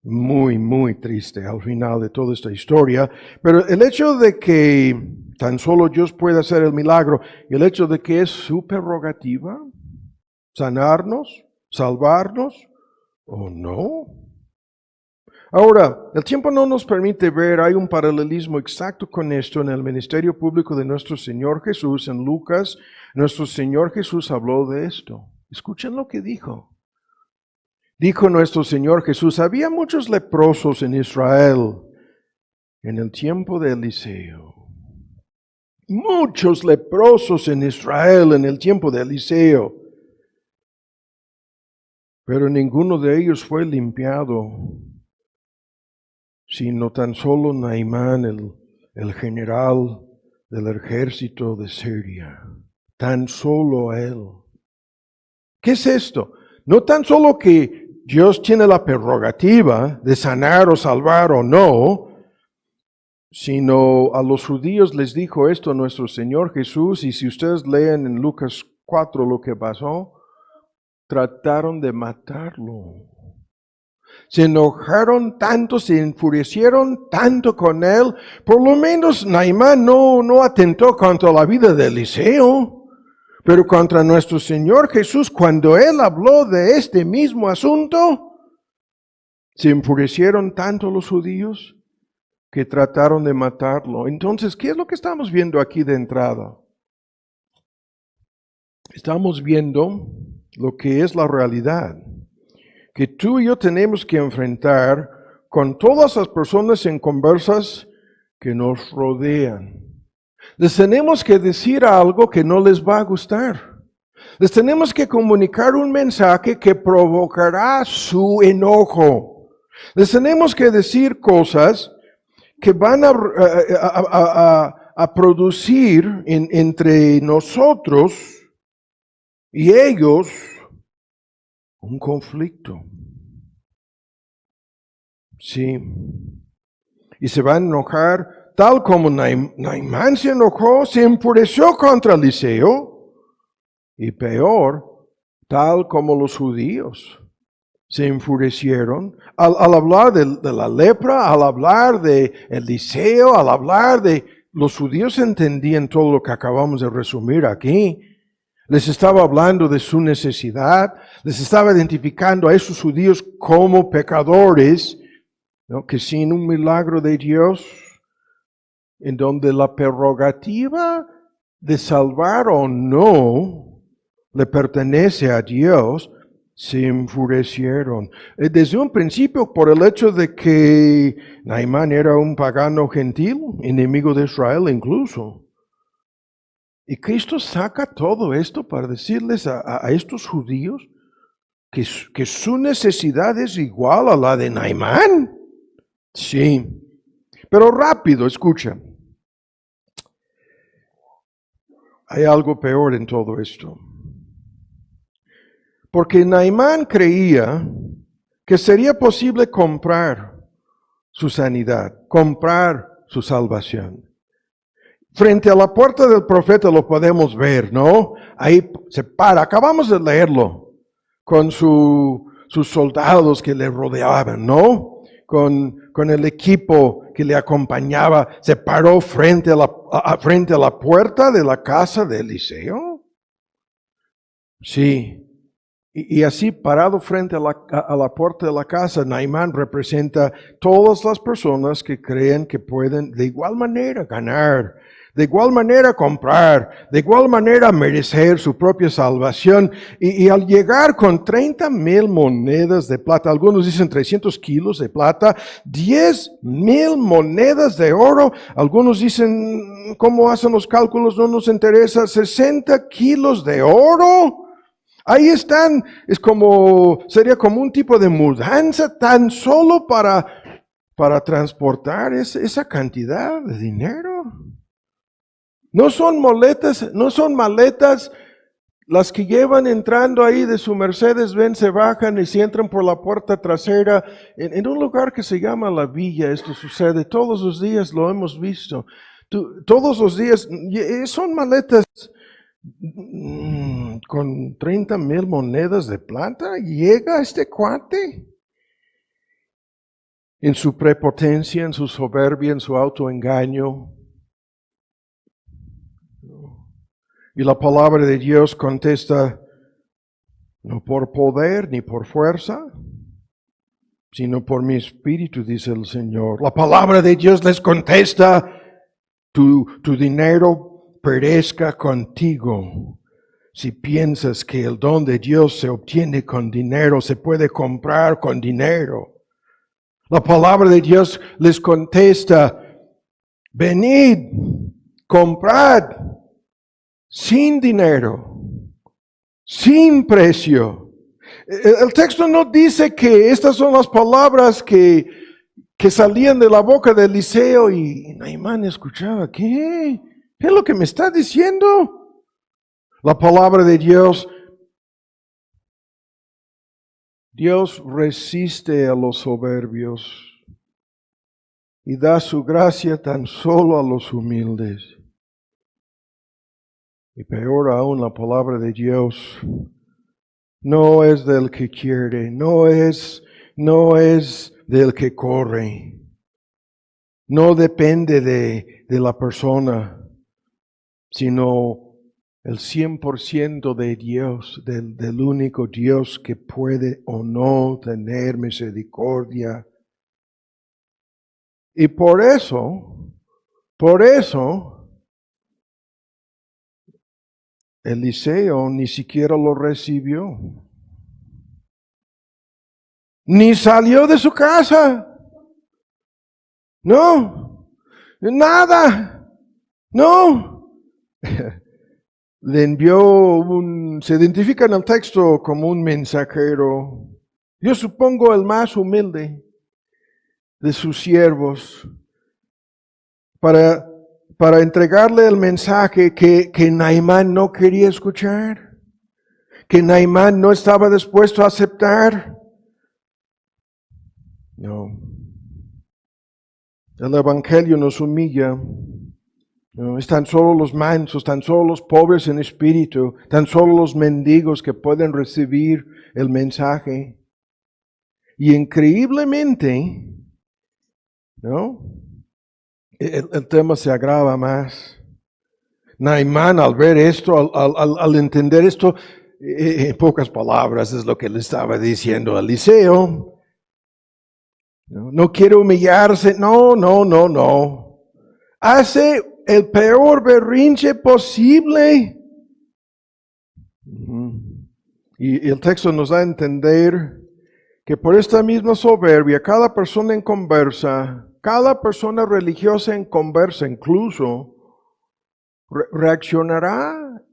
muy, muy triste al final de toda esta historia. Pero el hecho de que tan solo Dios puede hacer el milagro, y el hecho de que es su prerrogativa, sanarnos, salvarnos, o no. Ahora, el tiempo no nos permite ver, hay un paralelismo exacto con esto en el ministerio público de nuestro Señor Jesús. En Lucas, nuestro Señor Jesús habló de esto. Escuchen lo que dijo. Dijo nuestro Señor Jesús, había muchos leprosos en Israel en el tiempo de Eliseo. Muchos leprosos en Israel en el tiempo de Eliseo. Pero ninguno de ellos fue limpiado, sino tan solo Naamán, el general del ejército de Siria. Tan solo él. ¿Qué es esto? No tan solo que Dios tiene la prerrogativa de sanar o salvar o no, sino a los judíos les dijo esto nuestro Señor Jesús, y si ustedes leen en Lucas 4 lo que pasó, trataron de matarlo. Se enojaron tanto, se enfurecieron tanto con él. Por lo menos Naamán no atentó contra la vida de Eliseo, pero contra nuestro Señor Jesús, cuando él habló de este mismo asunto, se enfurecieron tanto los judíos que trataron de matarlo. Entonces, ¿qué es lo que estamos viendo aquí de entrada? Estamos viendo lo que es la realidad que tú y yo tenemos que enfrentar con todas las personas en conversas que nos rodean. Les tenemos que decir algo que no les va a gustar. Les tenemos que comunicar un mensaje que provocará su enojo. Les tenemos que decir cosas que van a producir entre nosotros y ellos un conflicto. Sí. Y se van a enojar tal como Naamán se enojó, se enfureció contra Eliseo. Y peor, tal como los judíos se enfurecieron al hablar de la lepra, al hablar de Eliseo, al hablar de... Los judíos entendían todo lo que acabamos de resumir aquí. Les estaba hablando de su necesidad, les estaba identificando a esos judíos como pecadores, ¿no? Que sin un milagro de Dios, en donde la prerrogativa de salvar o no le pertenece a Dios, se enfurecieron. Desde un principio, por el hecho de que Naamán era un pagano gentil, enemigo de Israel incluso. Y Cristo saca todo esto para decirles a estos judíos que su necesidad es igual a la de Naamán. Sí, pero rápido, escucha. Hay algo peor en todo esto. Porque Naamán creía que sería posible comprar su sanidad, comprar su salvación. Frente a la puerta del profeta lo podemos ver, ¿no? Ahí se para, acabamos de leerlo, con sus soldados que le rodeaban, ¿no? Con el equipo que le acompañaba, se paró frente a la puerta de la casa de Eliseo. Sí, Y así, parado frente a la puerta de la casa, Naamán representa todas las personas que creen que pueden de igual manera ganar, de igual manera comprar, de igual manera merecer su propia salvación. Y al llegar con 30,000 monedas de plata, algunos dicen 300 kilos de plata, 10,000 monedas de oro, algunos dicen, ¿cómo hacen los cálculos? No nos interesa, 60 kilos de oro. Ahí están, sería como un tipo de mudanza tan solo para transportar esa cantidad de dinero. No son maletas las que llevan entrando ahí de su Mercedes-Benz, se bajan y se entran por la puerta trasera en un lugar que se llama La Villa. Esto sucede todos los días, lo hemos visto. Todos los días, son maletas con 30,000 monedas de plata. Llega este cuate en su prepotencia, en su soberbia, en su autoengaño. Y la palabra de Dios contesta, no por poder ni por fuerza, sino por mi espíritu, dice el Señor. La palabra de Dios les contesta, tu dinero perezca contigo. Si piensas que el don de Dios se obtiene con dinero, se puede comprar con dinero. La palabra de Dios les contesta, venid, comprad, sin dinero, sin precio. El texto no dice que estas son las palabras que salían de la boca de Eliseo y Naamán escuchaba. ¿Qué? ¿Qué es lo que me está diciendo? La palabra de Dios resiste a los soberbios y da su gracia tan solo a los humildes. Y peor aún, la palabra de Dios no es del que quiere, no es del que corre, no depende de la persona, sino el 100% de Dios, del único Dios que puede o no tener misericordia. Y por eso, Eliseo ni siquiera lo recibió. Ni salió de su casa. No, nada. No. Le envió se identifica en el texto como un mensajero. Yo supongo el más humilde de sus siervos. Para entregarle el mensaje que Naamán no quería escuchar. Que Naamán no estaba dispuesto a aceptar. No. El Evangelio nos humilla. No, están solo los mansos, tan solo los pobres en espíritu, tan solo los mendigos que pueden recibir el mensaje. Y increíblemente, ¿no? El tema se agrava más. Naamán, al ver esto, al entender esto, en pocas palabras es lo que le estaba diciendo a Eliseo. No quiere humillarse, no. Hace el peor berrinche posible. Y el texto nos da a entender que por esta misma soberbia, cada persona en conversa, cada persona religiosa en conversa incluso, reaccionará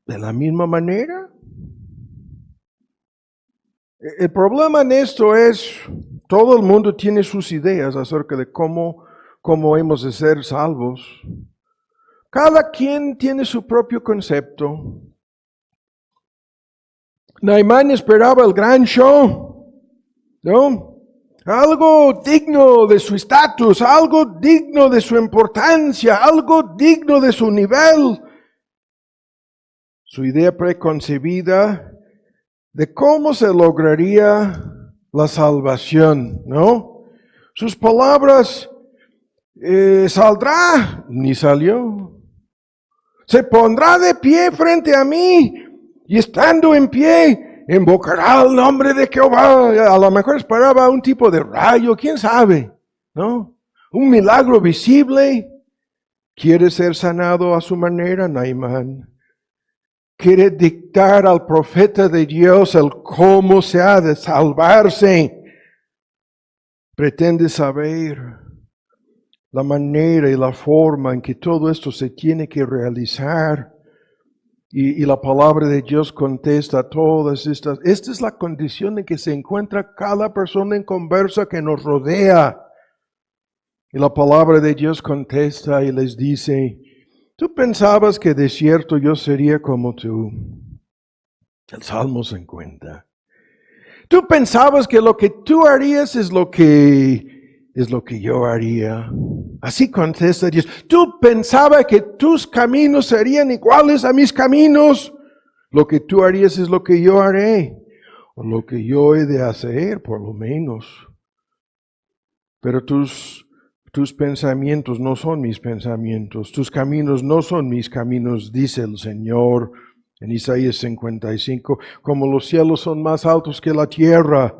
de la misma manera. El problema en esto es, todo el mundo tiene sus ideas acerca de cómo hemos de ser salvos. Cada quien tiene su propio concepto. Naamán esperaba el gran show, ¿no? Algo digno de su estatus, algo digno de su importancia, algo digno de su nivel. Su idea preconcebida de cómo se lograría la salvación, ¿no? Sus palabras, saldrá, ni salió. Se pondrá de pie frente a mí y estando en pie, invocará el nombre de Jehová. A lo mejor esperaba un tipo de rayo, quién sabe, ¿no? Un milagro visible. Quiere ser sanado a su manera, Naamán. Quiere dictar al profeta de Dios el cómo se ha de salvarse. Pretende saber la manera y la forma en que todo esto se tiene que realizar. Y la palabra de Dios contesta a todas estas. Esta es la condición en que se encuentra cada persona en conversa que nos rodea. Y la palabra de Dios contesta y les dice, tú pensabas que de cierto yo sería como tú. El Salmo 50. Tú pensabas que lo que tú harías es lo que yo haría. Así contesta Dios. Tú pensabas que tus caminos serían iguales a mis caminos. Lo que tú harías es lo que yo haré. O lo que yo he de hacer, por lo menos. Pero tus pensamientos no son mis pensamientos. Tus caminos no son mis caminos, dice el Señor. En Isaías 55, como los cielos son más altos que la tierra,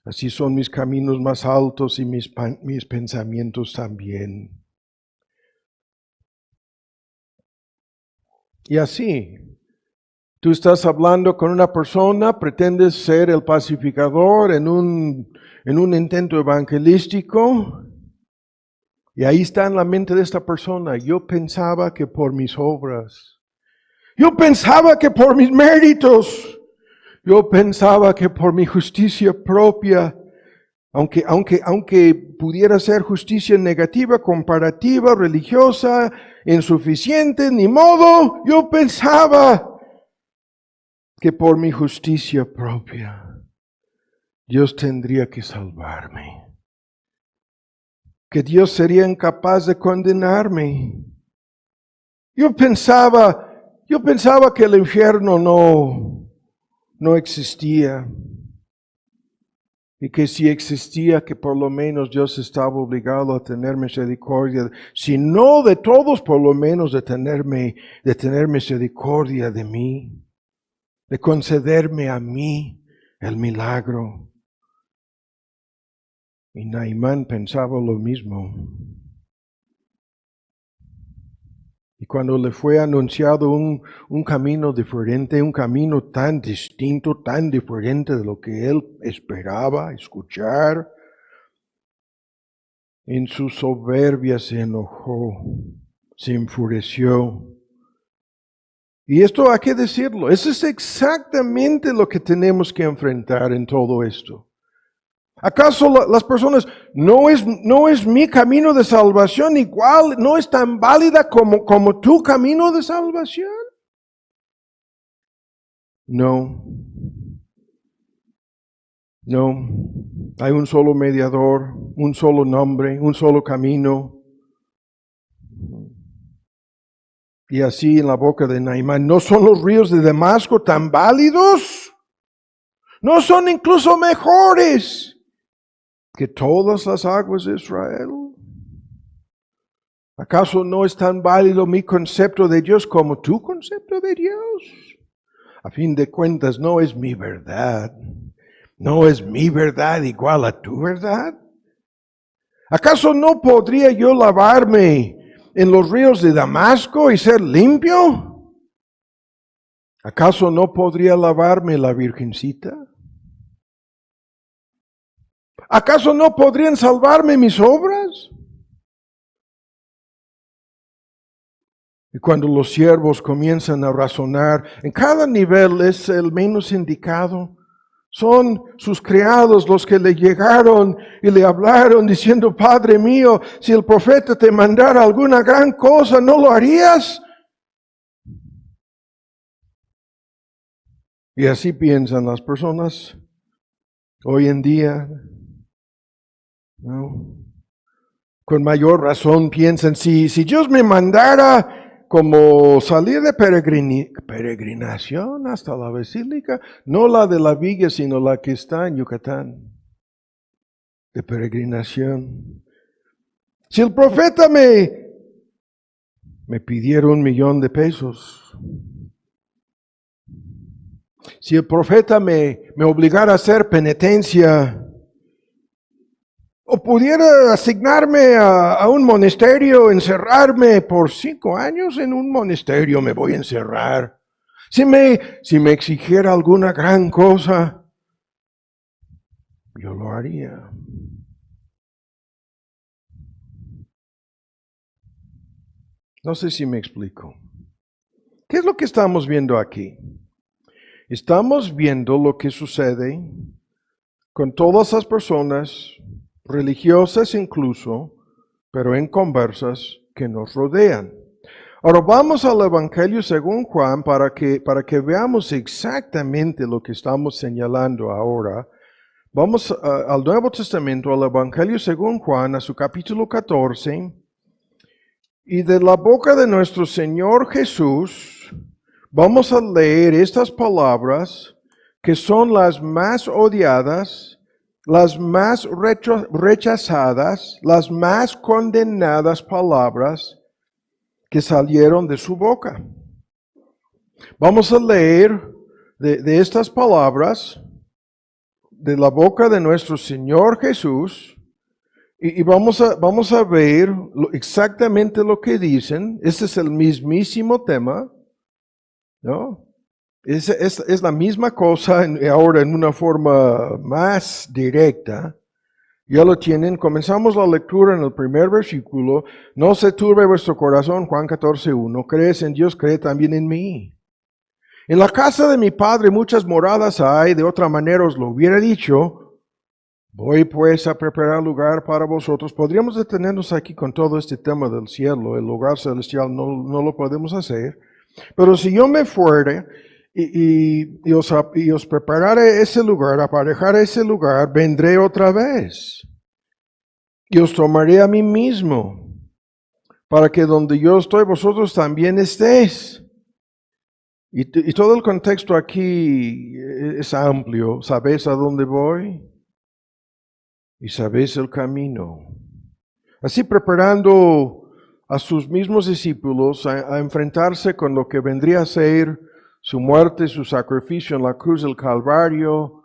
así son mis caminos más altos y mis pensamientos también. Y así, tú estás hablando con una persona, pretendes ser el pacificador en un intento evangelístico, y ahí está en la mente de esta persona, yo pensaba que por mis obras, yo pensaba que por mis méritos, yo pensaba que por mi justicia propia, aunque pudiera ser justicia negativa, comparativa, religiosa, insuficiente, ni modo, yo pensaba que por mi justicia propia, Dios tendría que salvarme, que Dios sería incapaz de condenarme. Yo pensaba que el infierno no existía. Y que si existía, que por lo menos Dios estaba obligado a tener misericordia. Si no de todos, por lo menos de tener misericordia de mí. De concederme a mí el milagro. Y Naamán pensaba lo mismo. Y cuando le fue anunciado un camino diferente, un camino tan distinto, tan diferente de lo que él esperaba escuchar, en su soberbia se enojó, se enfureció. Y esto hay que decirlo, eso es exactamente lo que tenemos que enfrentar en todo esto. ¿Acaso las personas, no es mi camino de salvación igual, no es tan válida como tu camino de salvación? No. Hay un solo mediador, un solo nombre, un solo camino. Y así en la boca de Naamán, ¿no son los ríos de Damasco tan válidos? ¿No son incluso mejores que todas las aguas de Israel? ¿Acaso no es tan válido mi concepto de Dios como tu concepto de Dios? A fin de cuentas, no es mi verdad. ¿No es mi verdad igual a tu verdad? ¿Acaso no podría yo lavarme en los ríos de Damasco y ser limpio? ¿Acaso no podría lavarme la Virgencita? ¿Acaso no podrían salvarme mis obras? Y cuando los siervos comienzan a razonar, en cada nivel es el menos indicado. Son sus criados los que le llegaron y le hablaron diciendo, Padre mío, si el profeta te mandara alguna gran cosa, ¿no lo harías? Y así piensan las personas hoy en día, ¿no? Con mayor razón piensan, si Dios me mandara como salir de peregrinación hasta la basílica, no la de la villa, sino la que está en Yucatán, de peregrinación. Si el profeta me pidiera $1,000,000, Si el profeta me obligara a hacer penitencia, o pudiera asignarme a un monasterio, encerrarme por 5 años en un monasterio, me voy a encerrar. Si me exigiera alguna gran cosa, yo lo haría. No sé si me explico. ¿Qué es lo que estamos viendo aquí? Estamos viendo lo que sucede con todas las personas, religiosas incluso, pero inconversas, que nos rodean. Ahora vamos al Evangelio según Juan para que veamos exactamente lo que estamos señalando ahora. Vamos al Nuevo Testamento, al Evangelio según Juan, a su capítulo 14. Y de la boca de nuestro Señor Jesús, vamos a leer estas palabras que son las más odiadas, las más rechazadas, las más condenadas palabras que salieron de su boca. Vamos a leer de estas palabras de la boca de nuestro Señor Jesús. Y vamos a ver exactamente lo que dicen. Este es el mismísimo tema, ¿no? Es la misma cosa, ahora en una forma más directa. Ya lo tienen. Comenzamos la lectura en el primer versículo. No se turbe vuestro corazón, Juan 14:1. Crees en Dios, cree también en mí. En la casa de mi Padre muchas moradas hay, de otra manera os lo hubiera dicho. Voy pues a preparar lugar para vosotros. Podríamos detenernos aquí con todo este tema del cielo, el lugar celestial, no lo podemos hacer. Pero si yo me fuere y os prepararé ese lugar, aparejaré ese lugar, vendré otra vez. Y os tomaré a mí mismo, para que donde yo estoy, vosotros también estéis. Y todo el contexto aquí es amplio. ¿Sabéis a dónde voy? Y sabéis el camino. Así preparando a sus mismos discípulos a enfrentarse con lo que vendría a ser su muerte, su sacrificio en la cruz del Calvario,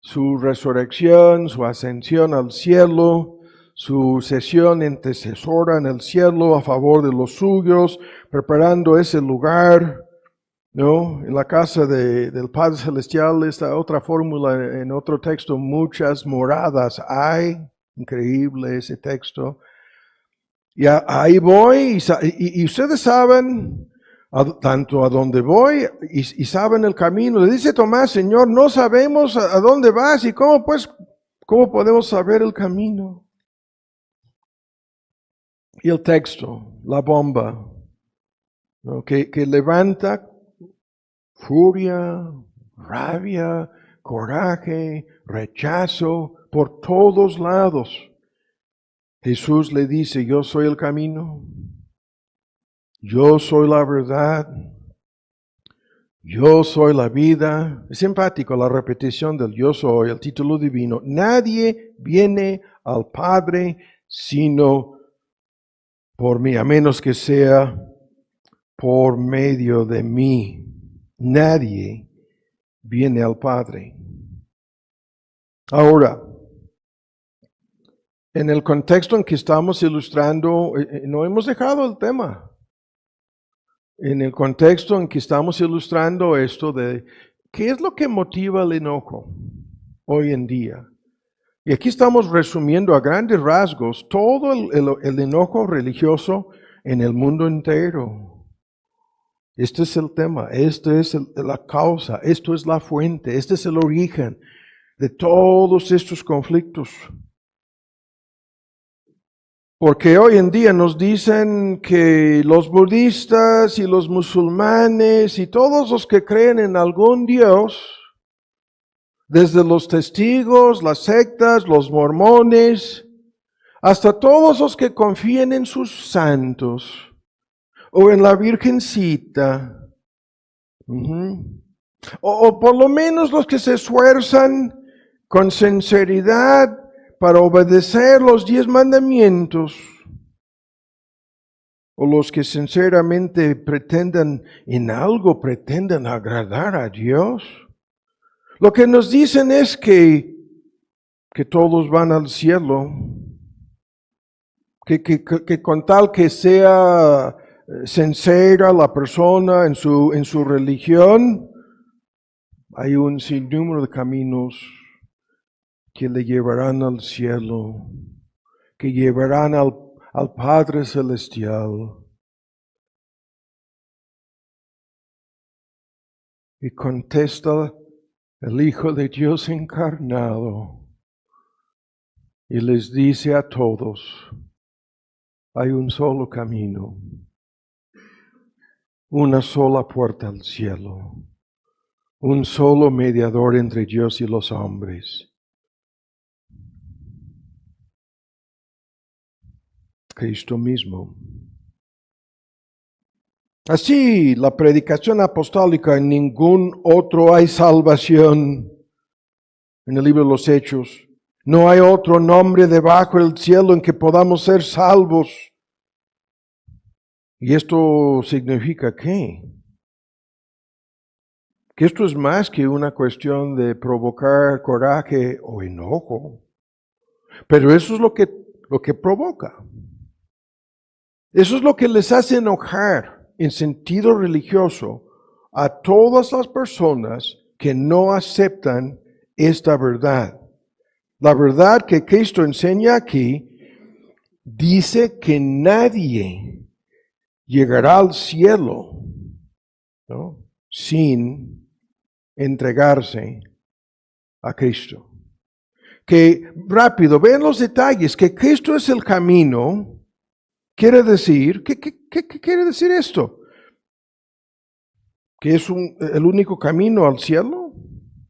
su resurrección, su ascensión al cielo, su sesión intercesora en el cielo a favor de los suyos, preparando ese lugar, ¿no? En la casa del Padre Celestial, esta otra fórmula en otro texto, muchas moradas hay. Increíble ese texto. Y ahí voy, y ustedes saben tanto a dónde voy y saben el camino. Le dice Tomás, Señor, no sabemos a dónde vas y cómo podemos saber el camino. Y el texto, la bomba, ¿no? que levanta furia, rabia, coraje, rechazo por todos lados. Jesús le dice, yo soy el camino, yo soy la verdad, yo soy la vida. Es simpático la repetición del yo soy, el título divino. Nadie viene al Padre sino por mí, a menos que sea por medio de mí. Nadie viene al Padre. Ahora, en el contexto en que estamos ilustrando, no hemos dejado el tema. En el contexto en que estamos ilustrando esto de qué es lo que motiva el enojo hoy en día. Y aquí estamos resumiendo a grandes rasgos todo el enojo religioso en el mundo entero. Este es el tema, esta es la causa, esto es la fuente, este es el origen de todos estos conflictos. Porque hoy en día nos dicen que los budistas y los musulmanes y todos los que creen en algún Dios, desde los testigos, las sectas, los mormones, hasta todos los que confían en sus santos, o en la Virgencita, o por lo menos los que se esfuerzan con sinceridad para obedecer los 10 mandamientos, o los que sinceramente pretendan agradar a Dios. Lo que nos dicen es que todos van al cielo, que con tal que sea sincera la persona en su religión, hay un sinnúmero de caminos que le llevarán al cielo, que llevarán al Padre Celestial. Y contesta el Hijo de Dios encarnado y les dice a todos, hay un solo camino, una sola puerta al cielo, un solo mediador entre Dios y los hombres, Cristo mismo. Así, la predicación apostólica, en ningún otro hay salvación. En el libro de los Hechos, no hay otro nombre debajo del cielo en que podamos ser salvos. ¿Y esto significa qué? Que esto es más que una cuestión de provocar coraje o enojo. Pero eso es lo que provoca. Eso es lo que les hace enojar en sentido religioso a todas las personas que no aceptan esta verdad. La verdad que Cristo enseña aquí dice que nadie llegará al cielo, ¿no?, sin entregarse a Cristo. Que rápido, vean los detalles, que Cristo es el camino. Quiere decir, ¿qué quiere decir esto? ¿Que es el único camino al cielo?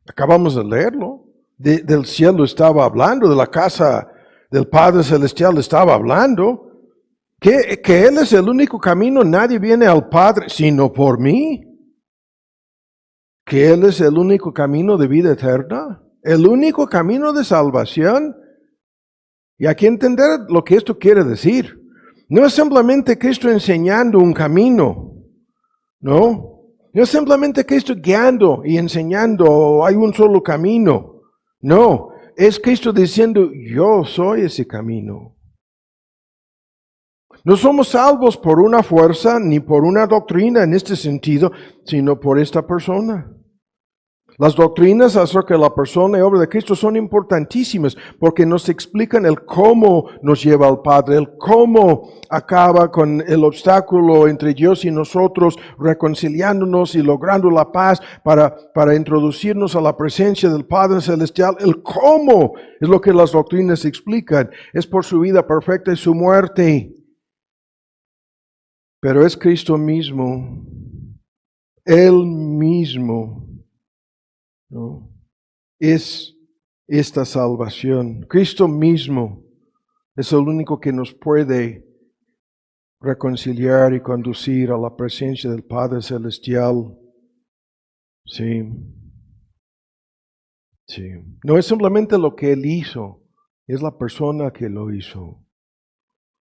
Acabamos de leerlo. Del cielo estaba hablando, de la casa del Padre Celestial estaba hablando. Que Él es el único camino, nadie viene al Padre sino por mí. Que Él es el único camino de vida eterna, el único camino de salvación. Y hay que entender lo que esto quiere decir. No es simplemente Cristo enseñando un camino, ¿no? No es simplemente Cristo guiando y enseñando, hay un solo camino. No, es Cristo diciendo, yo soy ese camino. No somos salvos por una fuerza ni por una doctrina en este sentido, sino por esta persona. Las doctrinas acerca de la persona y obra de Cristo son importantísimas porque nos explican el cómo nos lleva al Padre, el cómo acaba con el obstáculo entre Dios y nosotros, reconciliándonos y logrando la paz para introducirnos a la presencia del Padre Celestial. El cómo es lo que las doctrinas explican. Es por su vida perfecta y su muerte. Pero es Cristo mismo, Él mismo, ¿no?, es esta salvación. Cristo mismo es el único que nos puede reconciliar y conducir a la presencia del Padre Celestial. Sí. Sí. No es simplemente lo que Él hizo, es la persona que lo hizo.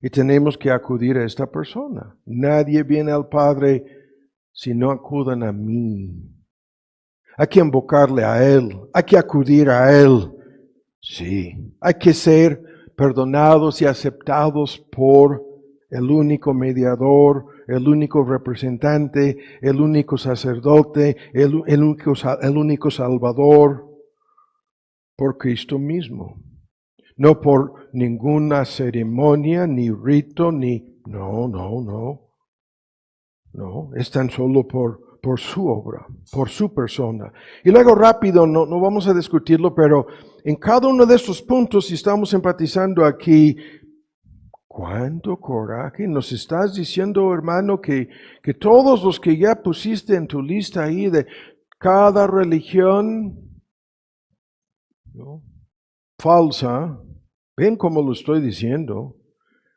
Y tenemos que acudir a esta persona. Nadie viene al Padre si no acuden a mí. Hay que invocarle a Él, hay que acudir a Él. Sí, hay que ser perdonados y aceptados por el único mediador, el único representante, el único sacerdote, el único salvador, por Cristo mismo. No por ninguna ceremonia, ni rito, no. No, es tan solo por su obra, por su persona. Y luego rápido, no vamos a discutirlo, pero en cada uno de estos puntos, si estamos empatizando aquí, ¿cuánto coraje nos estás diciendo, hermano, que todos los que ya pusiste en tu lista ahí de cada religión, ¿no?, falsa, ven cómo lo estoy diciendo,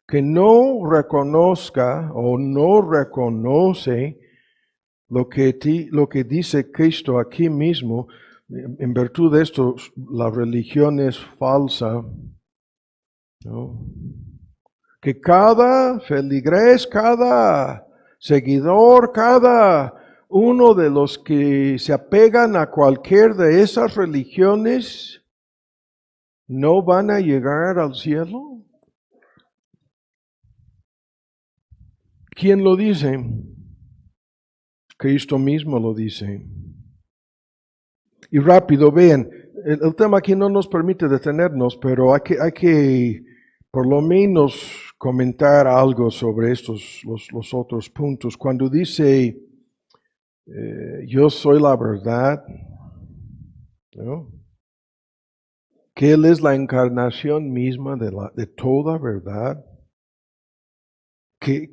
que no reconozca o no reconoce lo que dice Cristo aquí mismo? En virtud de esto, la religión es falsa, ¿no? Que cada feligrés, cada seguidor, cada uno de los que se apegan a cualquier de esas religiones no van a llegar al cielo? ¿Quién lo dice? Cristo mismo lo dice. Y rápido, vean, el tema aquí no nos permite detenernos, pero hay que por lo menos comentar algo sobre estos, los otros puntos. Cuando dice, yo soy la verdad, ¿no? Que Él es la encarnación misma de toda verdad, que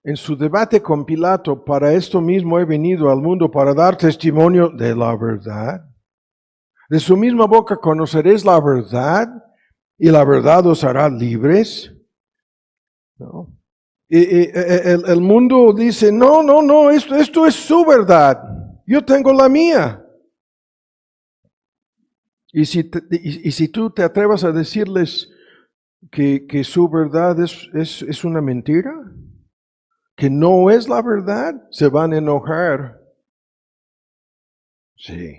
en su debate con Pilato, para esto mismo he venido al mundo, para dar testimonio de la verdad. De su misma boca conoceréis la verdad, y la verdad os hará libres. ¿No? Y el mundo dice, no, esto es su verdad, yo tengo la mía. Y si tú te atrevas a decirles que su verdad es una mentira, que no es la verdad, se van a enojar. Sí.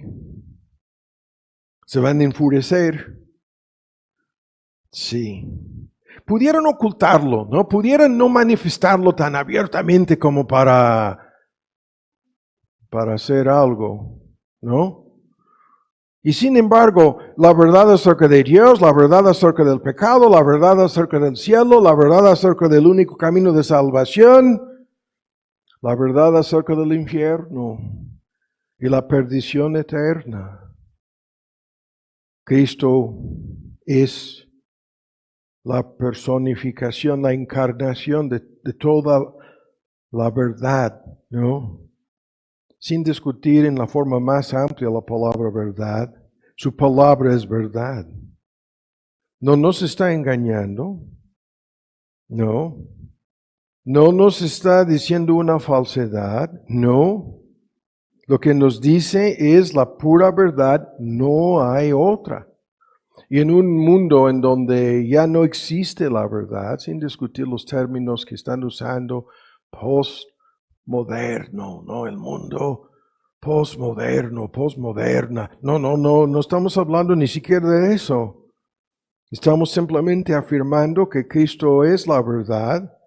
Se van a enfurecer. Sí. Pudieran ocultarlo, ¿no? Pudieran no manifestarlo tan abiertamente como para hacer algo, ¿no? Y sin embargo, la verdad acerca de Dios, la verdad acerca del pecado, la verdad acerca del cielo, la verdad acerca del único camino de salvación, la verdad acerca del infierno y la perdición eterna. Cristo es la personificación, la encarnación de toda la verdad, ¿no? Sin discutir en la forma más amplia la palabra verdad. Su palabra es verdad. No nos está engañando. No. No nos está diciendo una falsedad. No. Lo que nos dice es la pura verdad. No hay otra. Y en un mundo en donde ya no existe la verdad, sin discutir los términos que están usando, postmoderno, ¿no? El mundo postmoderno, postmoderna. No estamos hablando ni siquiera de eso. Estamos simplemente afirmando que Cristo es la verdad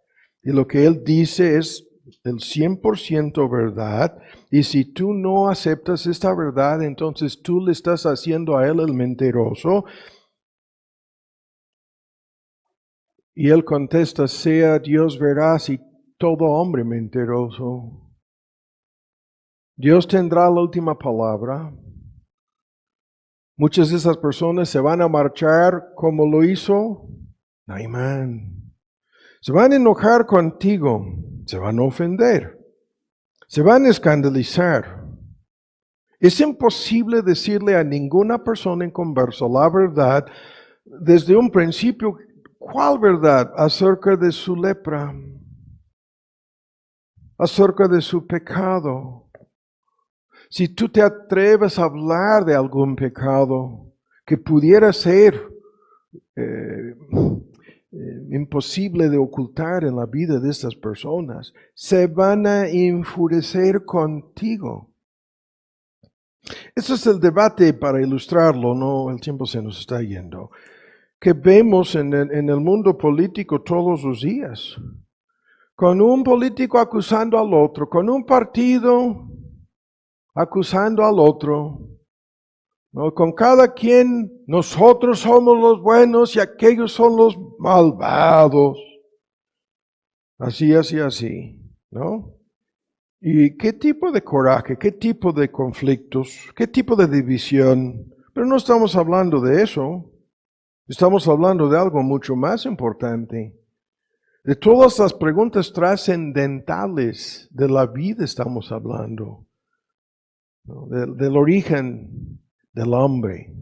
y lo que Él dice es el 100% verdad. Y si tú no aceptas esta verdad, entonces tú le estás haciendo a Él el mentiroso. Y Él contesta, sea Dios veraz y todo hombre mentiroso. Dios tendrá la última palabra. Muchas de esas personas se van a marchar como lo hizo Naimán. Se van a enojar contigo, se van a ofender, se van a escandalizar. Es imposible decirle a ninguna persona en conversa la verdad desde un principio. ¿Cuál verdad? Acerca de su lepra, acerca de su pecado. Si tú te atreves a hablar de algún pecado que pudiera ser imposible de ocultar en la vida de estas personas, se van a enfurecer contigo. Ese es el debate, para ilustrarlo, no, el tiempo se nos está yendo, que vemos en el mundo político todos los días. Con un político acusando al otro, con un partido acusando al otro. ¿No? Con cada quien, nosotros somos los buenos y aquellos son los malvados. Así, ¿no? ¿Y qué tipo de coraje, qué tipo de conflictos, qué tipo de división? Pero no estamos hablando de eso. Estamos hablando de algo mucho más importante. De todas las preguntas trascendentales de la vida estamos hablando. ¿No? Del origen del hombre.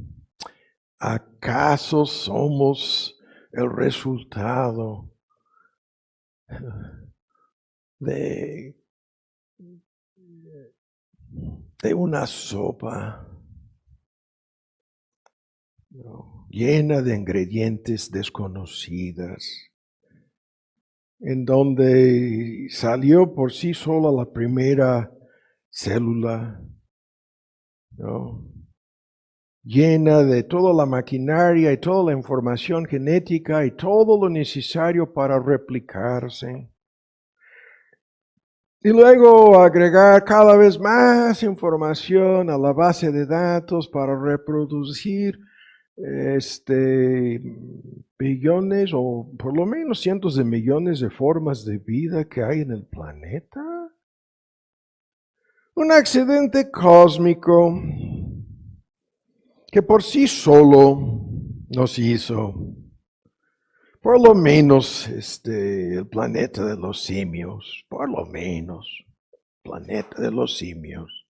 ¿Acaso somos el resultado de una sopa, ¿no?, llena de ingredientes desconocidas? en donde salió por sí sola la primera célula, ¿no? Llena de toda la maquinaria y toda la información genética y todo lo necesario para replicarse. Y luego agregar cada vez más información a la base de datos para reproducir billones o por lo menos cientos de millones de formas de vida que hay en el planeta. Un accidente cósmico que por sí solo nos hizo, por lo menos, el planeta de los simios, por lo menos, planeta de los simios,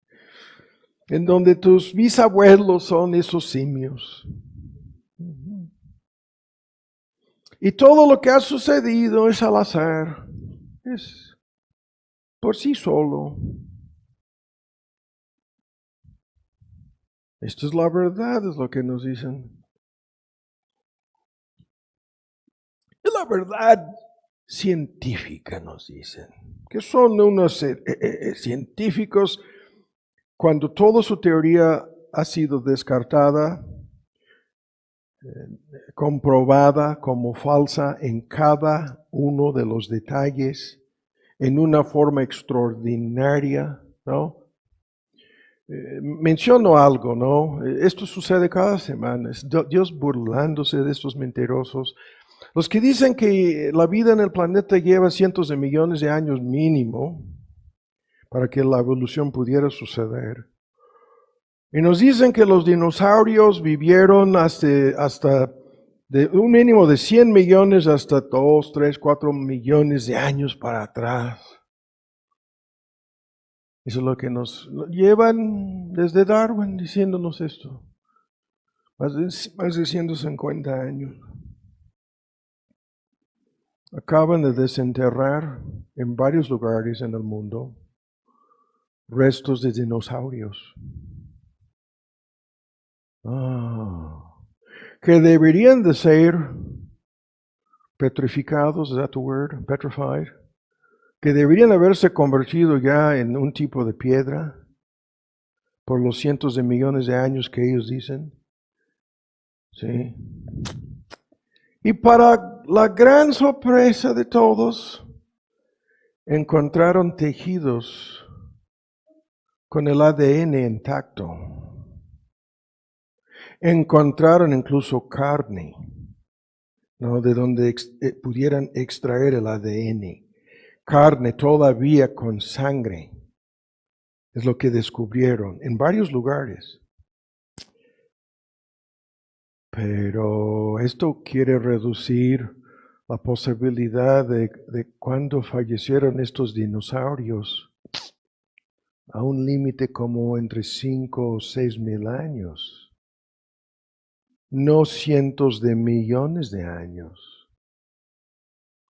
en donde tus bisabuelos son esos simios. Y todo lo que ha sucedido es al azar, es por sí solo. Esto es la verdad, es lo que nos dicen. Es la verdad científica, nos dicen, que son unos científicos cuando toda su teoría ha sido descartada, comprobada como falsa en cada uno de los detalles, en una forma extraordinaria, ¿no? Menciono algo, ¿no? Esto sucede cada semana, es Dios burlándose de estos mentirosos. Los que dicen que la vida en el planeta lleva cientos de millones de años mínimo para que la evolución pudiera suceder. Y nos dicen que los dinosaurios vivieron hasta de un mínimo de 100 millones hasta 2, 3, 4 millones de años para atrás. Eso es lo que nos llevan desde Darwin diciéndonos esto. Más de 150 años. Acaban de desenterrar en varios lugares en el mundo restos de dinosaurios. Que deberían de ser petrificados, is that the word? Petrified. Que deberían haberse convertido ya en un tipo de piedra por los cientos de millones de años que ellos dicen. Sí. Y para la gran sorpresa de todos, encontraron tejidos con el ADN intacto. Encontraron incluso carne, ¿no? De donde pudieran extraer el ADN. Carne todavía con sangre. Es lo que descubrieron en varios lugares. Pero esto quiere reducir la posibilidad de cuando fallecieron estos dinosaurios a un límite como entre 5 o 6 mil años. No cientos de millones de años.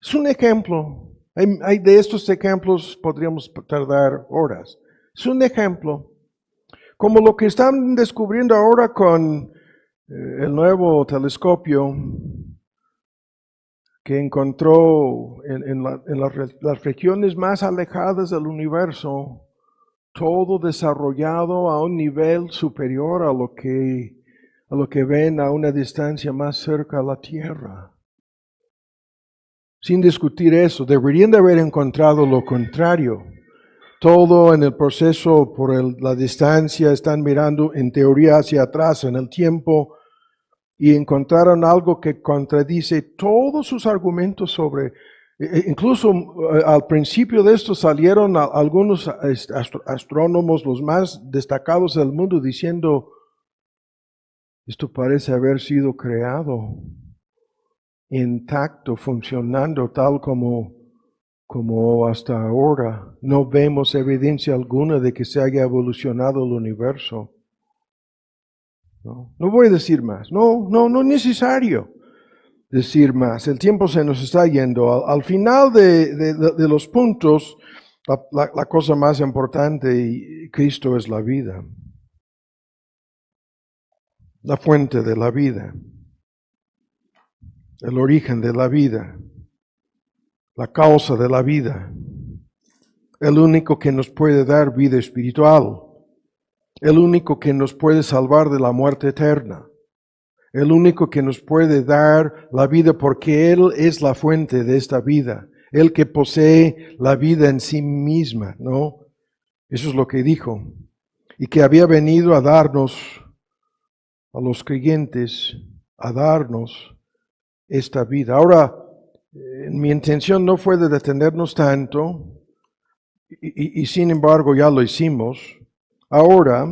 Es un ejemplo. Hay de estos ejemplos podríamos tardar horas. Es un ejemplo. Como lo que están descubriendo ahora con el nuevo telescopio que encontró en las regiones más alejadas del universo, todo desarrollado a un nivel superior a lo que ven a una distancia más cerca a la Tierra. Sin discutir eso, deberían de haber encontrado lo contrario. Todo en el proceso por la distancia están mirando en teoría hacia atrás en el tiempo y encontraron algo que contradice todos sus argumentos sobre, incluso al principio de esto salieron algunos astrónomos, los más destacados del mundo, diciendo, esto parece haber sido creado intacto, funcionando tal como hasta ahora. No vemos evidencia alguna de que se haya evolucionado el universo. No voy a decir más. No es necesario decir más. El tiempo se nos está yendo. Al final de los puntos, la cosa más importante, y Cristo es la vida. La fuente de la vida. El origen de la vida. la causa de la vida, el único que nos puede dar vida espiritual, el único que nos puede salvar de la muerte eterna, el único que nos puede dar la vida porque Él es la fuente de esta vida, Él que posee la vida en sí misma, ¿no? Eso es lo que dijo. Y que había venido a darnos, a los creyentes, a darnos esta vida. Ahora, mi intención no fue de detenernos tanto, y sin embargo ya lo hicimos. Ahora,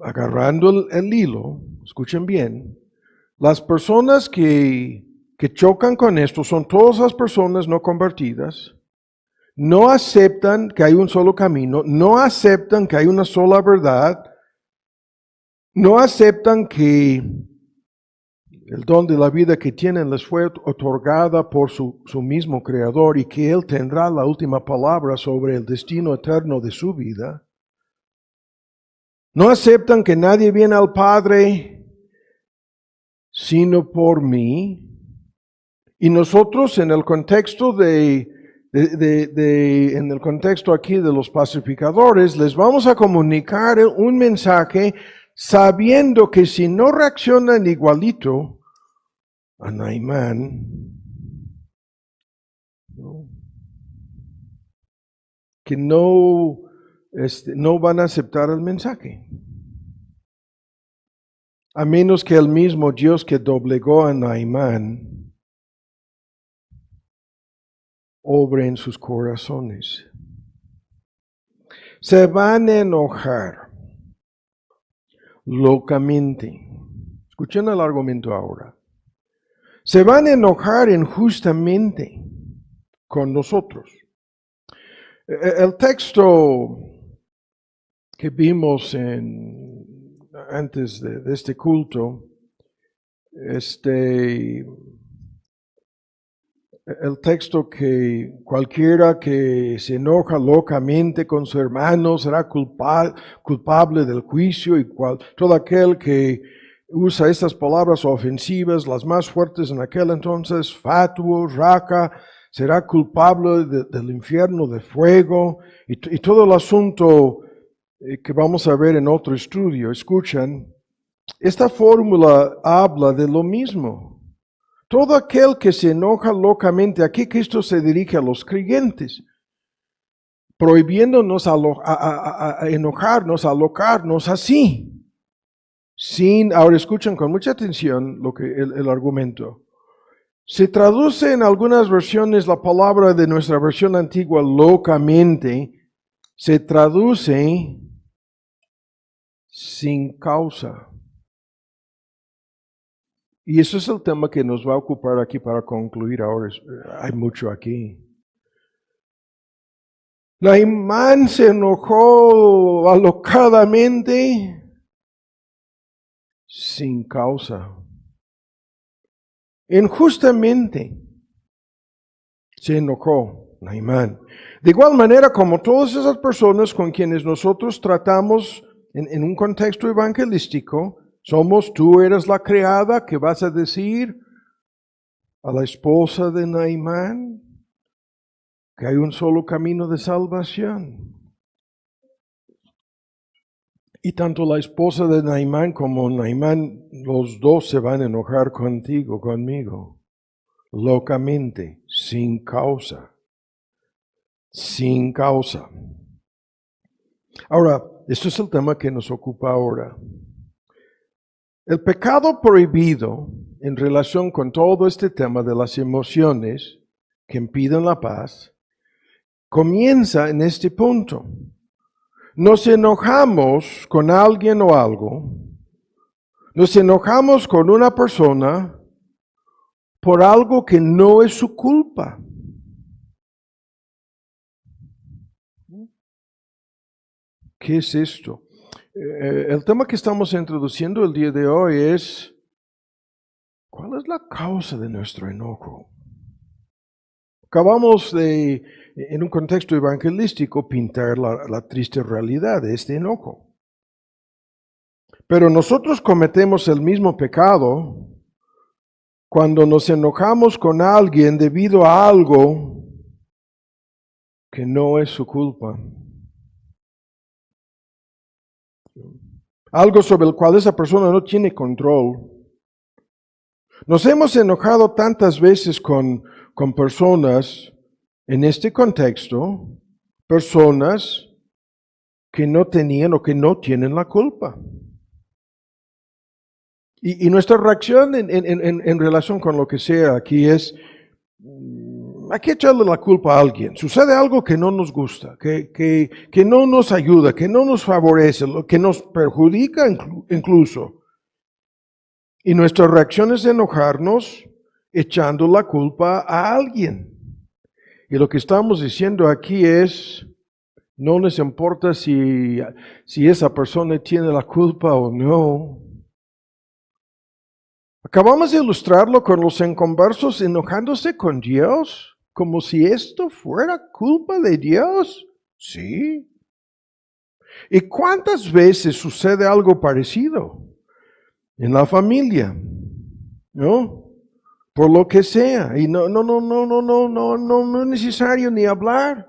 agarrando el hilo, escuchen bien, las personas que chocan con esto son todas las personas no convertidas, no aceptan que hay un solo camino, no aceptan que hay una sola verdad, no aceptan que el don de la vida que tienen les fue otorgada por su mismo Creador y que Él tendrá la última palabra sobre el destino eterno de su vida. No aceptan que nadie viene al Padre sino por mí. Y nosotros en el contexto en el contexto aquí de los pacificadores, les vamos a comunicar un mensaje sabiendo que si no reaccionan igualito a Naimán, ¿no? Que no van a aceptar el mensaje. A menos que el mismo Dios que doblegó a Naimán obre en sus corazones. Se van a enojar locamente. Escuchen el argumento ahora. Se van a enojar injustamente con nosotros. El texto que vimos antes de este culto, el texto que cualquiera que se enoja locamente con su hermano será culpable del juicio, y todo aquel que usa estas palabras ofensivas, las más fuertes en aquel entonces, fatuo, raca, será culpable del infierno de fuego, y todo el asunto que vamos a ver en otro estudio. Escuchan, esta fórmula habla de lo mismo. Todo aquel que se enoja locamente, aquí Cristo se dirige a los creyentes, prohibiéndonos a enojarnos, a alocarnos así. Ahora escuchen con mucha atención el argumento. Se traduce en algunas versiones la palabra de nuestra versión antigua, locamente, se traduce sin causa. Y eso es el tema que nos va a ocupar aquí para concluir ahora. Hay mucho aquí. Naimán se enojó alocadamente sin causa. Injustamente se enojó Naimán. De igual manera como todas esas personas con quienes nosotros tratamos en un contexto evangelístico, tú eres la criada que vas a decir a la esposa de Naimán que hay un solo camino de salvación. Y tanto la esposa de Naimán como Naimán, los dos se van a enojar conmigo, locamente, sin causa. Sin causa. Ahora, esto es el tema que nos ocupa ahora. El pecado prohibido en relación con todo este tema de las emociones que impiden la paz comienza en este punto. Nos enojamos con alguien o algo, nos enojamos con una persona por algo que no es su culpa. ¿Qué es esto? El tema que estamos introduciendo el día de hoy es, ¿cuál es la causa de nuestro enojo? Acabamos de, en un contexto evangelístico, pintar la triste realidad de este enojo. Pero nosotros cometemos el mismo pecado cuando nos enojamos con alguien debido a algo que no es su culpa. Algo sobre el cual esa persona no tiene control. Nos hemos enojado tantas veces con personas en este contexto, personas que no tenían o que no tienen la culpa. Y nuestra reacción en relación con lo que sea aquí es, hay que echarle la culpa a alguien. Sucede algo que no nos gusta, que no nos ayuda, que no nos favorece, que nos perjudica incluso. Y nuestra reacción es enojarnos echando la culpa a alguien. Y lo que estamos diciendo aquí es, no les importa si esa persona tiene la culpa o no. Acabamos de ilustrarlo con los inconversos enojándose con Dios, como si esto fuera culpa de Dios. Sí. ¿Y cuántas veces sucede algo parecido? En la familia, ¿no? Por lo que sea. Y no es necesario ni hablar.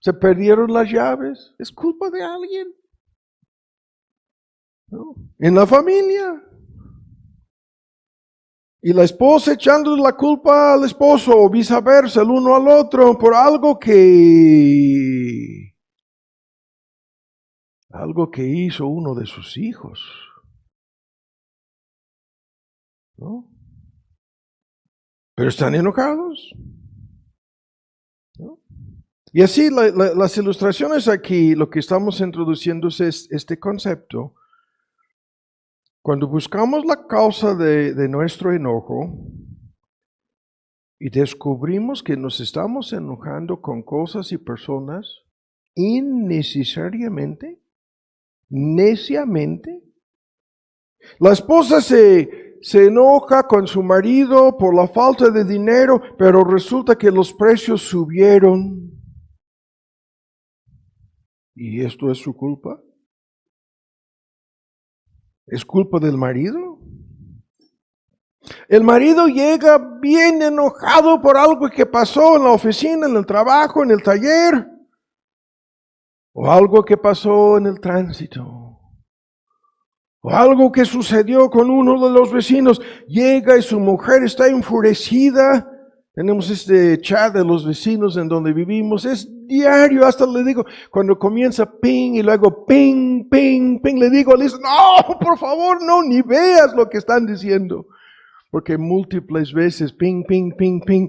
Se perdieron las llaves. Es culpa de alguien, ¿no? En la familia. Y la esposa echando la culpa al esposo o viceversa, el uno al otro, por algo que hizo uno de sus hijos, ¿no? Pero están enojados, ¿no? Y así las ilustraciones aquí, lo que estamos introduciendo es este concepto. Cuando buscamos la causa de nuestro enojo y descubrimos que nos estamos enojando con cosas y personas innecesariamente, neciamente, la esposa se enoja con su marido por la falta de dinero, pero resulta que los precios subieron. ¿Y esto es su culpa? ¿Es culpa del marido? El marido llega bien enojado por algo que pasó en la oficina, en el trabajo, en el taller, o algo que pasó en el tránsito, o algo que sucedió con uno de los vecinos. Llega y su mujer está enfurecida. Tenemos este chat de los vecinos en donde vivimos, es diario, hasta le digo, cuando comienza ping y luego ping, ping, ping, le digo, no, por favor, no, ni veas lo que están diciendo. Porque múltiples veces ping, ping, ping, ping,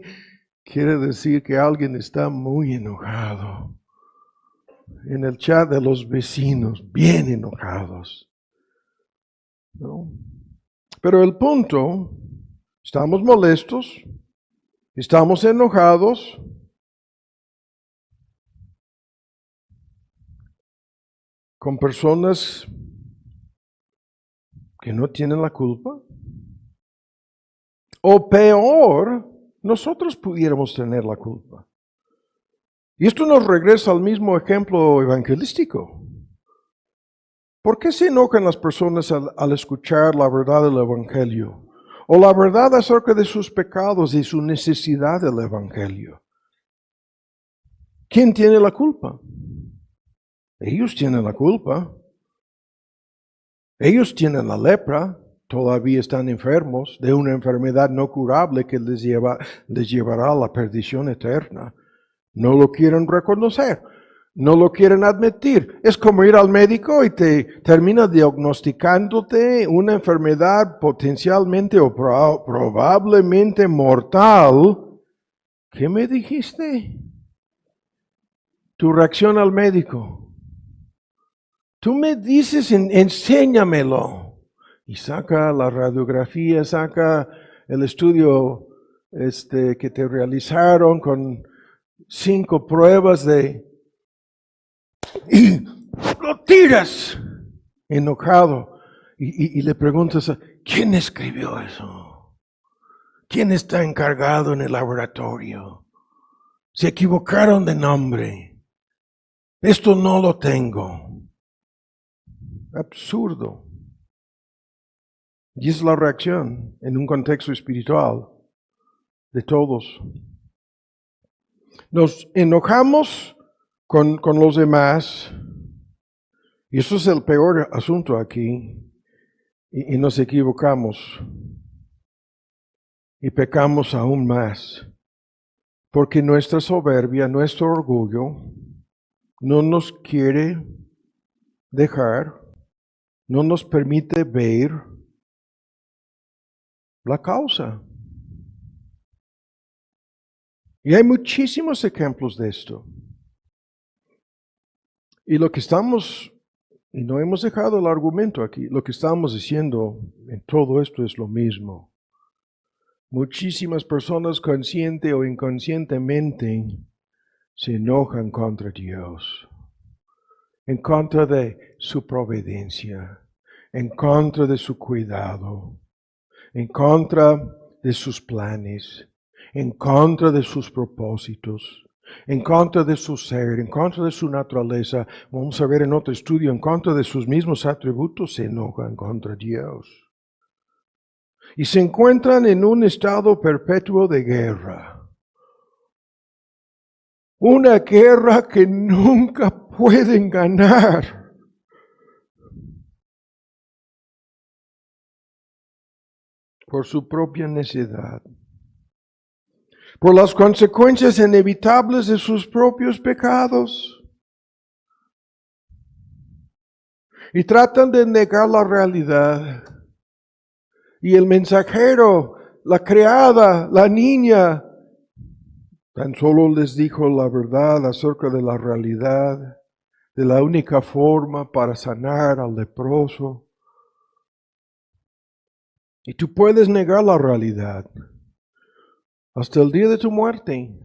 quiere decir que alguien está muy enojado. En el chat de los vecinos, bien enojados, ¿no? Pero el punto, estamos molestos, estamos enojados, con personas que no tienen la culpa. O peor, nosotros pudiéramos tener la culpa. Y esto nos regresa al mismo ejemplo evangelístico. ¿Por qué se enojan las personas al escuchar la verdad del evangelio? O la verdad acerca de sus pecados y su necesidad del evangelio. ¿Quién tiene la culpa? Ellos tienen la culpa. Ellos tienen la lepra. Todavía están enfermos de una enfermedad no curable que les llevará a la perdición eterna. No lo quieren reconocer, no lo quieren admitir. Es como ir al médico y te termina diagnosticándote una enfermedad potencialmente o probablemente mortal. ¿Qué me dijiste? Tu reacción al médico. Tú me dices, enséñamelo. Y saca la radiografía, saca el estudio que te realizaron con 5 pruebas y lo tiras enojado. Y le preguntas, ¿quién escribió eso? ¿Quién está encargado en el laboratorio? Se equivocaron de nombre. Esto no lo tengo. Absurdo. Y es la reacción en un contexto espiritual de todos. Nos enojamos con los demás, y eso es el peor asunto aquí, y nos equivocamos, y pecamos aún más, porque nuestra soberbia, nuestro orgullo, no nos quiere dejar, no nos permite ver la causa. Y hay muchísimos ejemplos de esto. Y lo que estamos, y no hemos dejado el argumento aquí, lo que estamos diciendo en todo esto es lo mismo. Muchísimas personas consciente o inconscientemente se enojan contra Dios, en contra de su providencia, en contra de su cuidado, en contra de sus planes, en contra de sus propósitos, en contra de su ser, en contra de su naturaleza. Vamos a ver en otro estudio, en contra de sus mismos atributos, se enojan contra Dios. Y se encuentran en un estado perpetuo de guerra. Una guerra que nunca pueden ganar. Por su propia necedad. Por las consecuencias inevitables de sus propios pecados. Y tratan de negar la realidad. Y el mensajero, la criada, la niña, tan solo les dijo la verdad acerca de la realidad, de la única forma para sanar al leproso. Y tú puedes negar la realidad hasta el día de tu muerte,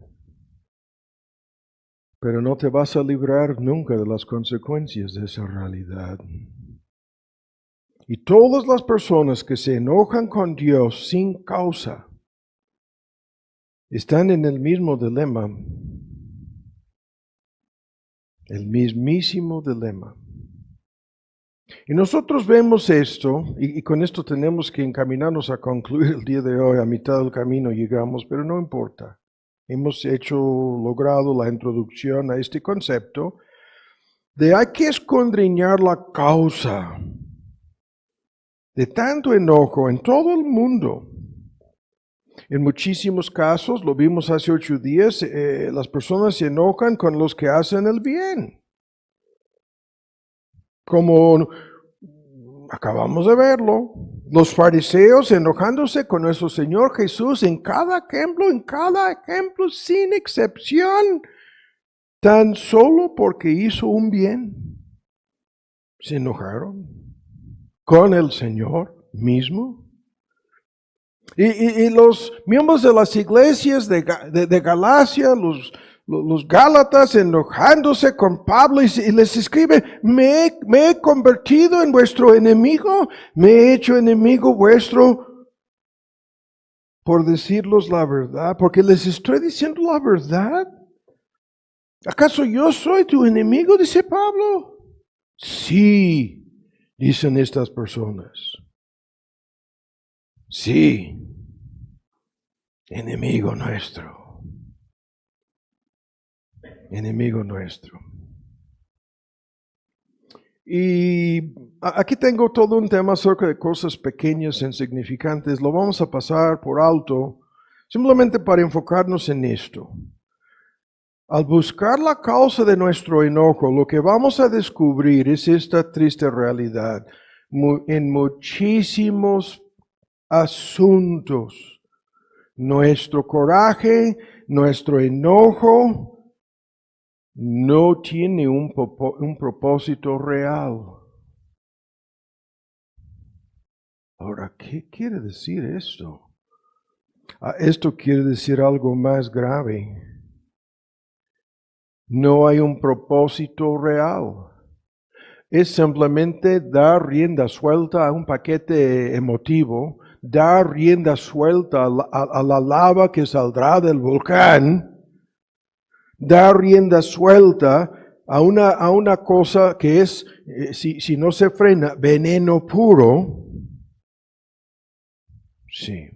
pero no te vas a librar nunca de las consecuencias de esa realidad. Y todas las personas que se enojan con Dios sin causa están en el mismo dilema, el mismísimo dilema. Y nosotros vemos esto, y con esto tenemos que encaminarnos a concluir el día de hoy. A mitad del camino llegamos, pero no importa. Hemos logrado la introducción a este concepto de hay que escudriñar la causa de tanto enojo en todo el mundo. En muchísimos casos, lo vimos hace 8 días, las personas se enojan con los que hacen el bien. Como acabamos de verlo, los fariseos enojándose con nuestro Señor Jesús en cada ejemplo, sin excepción, tan solo porque hizo un bien. Se enojaron con el Señor mismo. Y los miembros de las iglesias de Galacia, los Gálatas enojándose con Pablo y les escribe, me he convertido en vuestro enemigo, me he hecho enemigo vuestro por decirlos la verdad, porque les estoy diciendo la verdad. ¿Acaso yo soy tu enemigo? Dice Pablo. Sí, dicen estas personas. Sí, enemigo nuestro. Enemigo nuestro. Y aquí tengo todo un tema acerca de cosas pequeñas, insignificantes. Lo vamos a pasar por alto, simplemente para enfocarnos en esto. Al buscar la causa de nuestro enojo, lo que vamos a descubrir es esta triste realidad. En muchísimos asuntos, nuestro coraje, nuestro enojo, no tiene un propósito real. Ahora, ¿qué quiere decir esto? Esto quiere decir algo más grave. No hay un propósito real. Es simplemente dar rienda suelta a un paquete emotivo, dar rienda suelta a la lava que saldrá del volcán, dar rienda suelta a una cosa que es, si no se frena, veneno puro. Sí.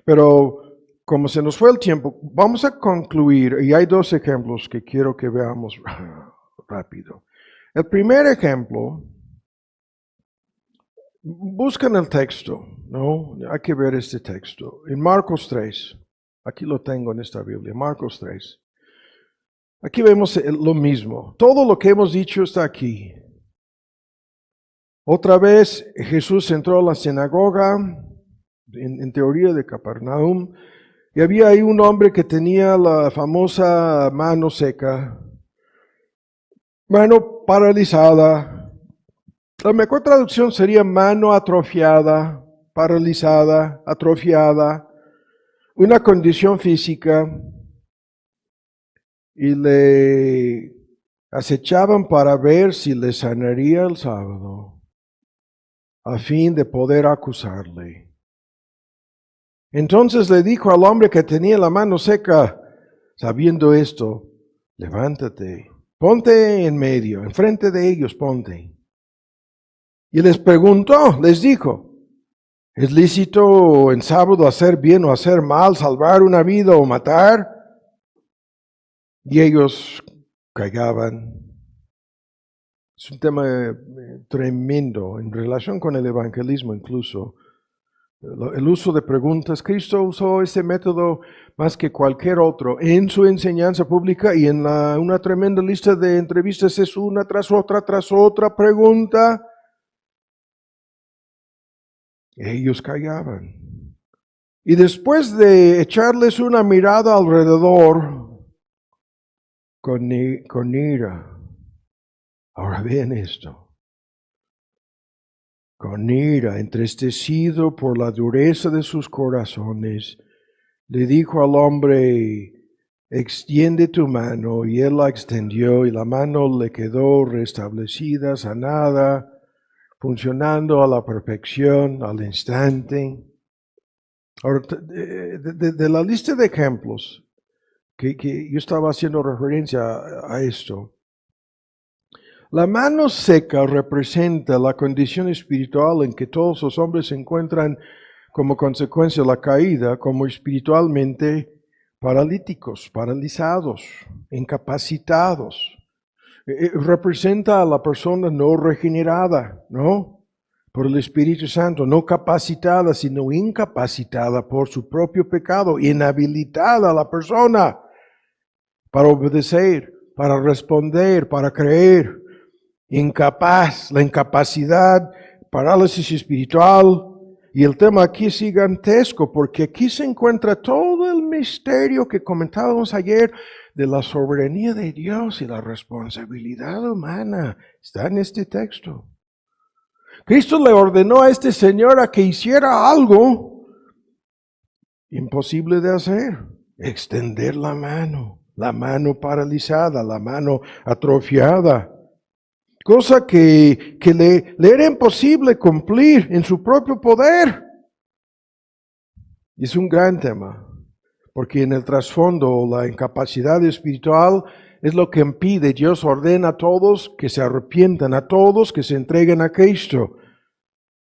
Pero como se nos fue el tiempo, vamos a concluir, y hay dos ejemplos que quiero que veamos rápido. El primer ejemplo, buscan el texto, ¿no? Hay que ver este texto. En Marcos 3, aquí lo tengo en esta Biblia, Marcos 3. Aquí vemos lo mismo. Todo lo que hemos dicho está aquí. Otra vez Jesús entró a la sinagoga, en teoría de Capernaum, y había ahí un hombre que tenía la famosa mano seca, mano paralizada. La mejor traducción sería mano atrofiada, paralizada, atrofiada, una condición física, y le acechaban para ver si le sanaría el sábado, a fin de poder acusarle. Entonces le dijo al hombre que tenía la mano seca, sabiendo esto, levántate, ponte en medio, enfrente de ellos ponte. Y les preguntó, les dijo, ¿es lícito en sábado hacer bien o hacer mal, salvar una vida o matar? Y ellos callaban. Es un tema tremendo en relación con el evangelismo incluso. El uso de preguntas. Cristo usó ese método más que cualquier otro en su enseñanza pública y en una tremenda lista de entrevistas es una tras otra pregunta. Ellos callaban. Y después de echarles una mirada alrededor con ira, ahora bien esto. Con ira, entristecido por la dureza de sus corazones, le dijo al hombre, extiende tu mano, y él la extendió, y la mano le quedó restablecida, sanada, funcionando a la perfección, al instante. Ahora, de la lista de ejemplos que yo estaba haciendo referencia a esto, la mano seca representa la condición espiritual en que todos los hombres se encuentran como consecuencia de la caída, como espiritualmente paralíticos, paralizados, incapacitados. Representa a la persona no regenerada, ¿no? Por el Espíritu Santo, no capacitada, sino incapacitada por su propio pecado, inhabilitada a la persona para obedecer, para responder, para creer. Incapaz, la incapacidad, parálisis espiritual. Y el tema aquí es gigantesco porque aquí se encuentra todo el misterio que comentábamos ayer de la soberanía de Dios y la responsabilidad humana. Está en este texto. Cristo le ordenó a este señor a que hiciera algo imposible de hacer. Extender la mano paralizada, la mano atrofiada. Cosa que le era imposible cumplir en su propio poder. Y es un gran tema, porque en el trasfondo la incapacidad espiritual es lo que impide. Dios ordena a todos que se arrepientan, a todos que se entreguen a Cristo.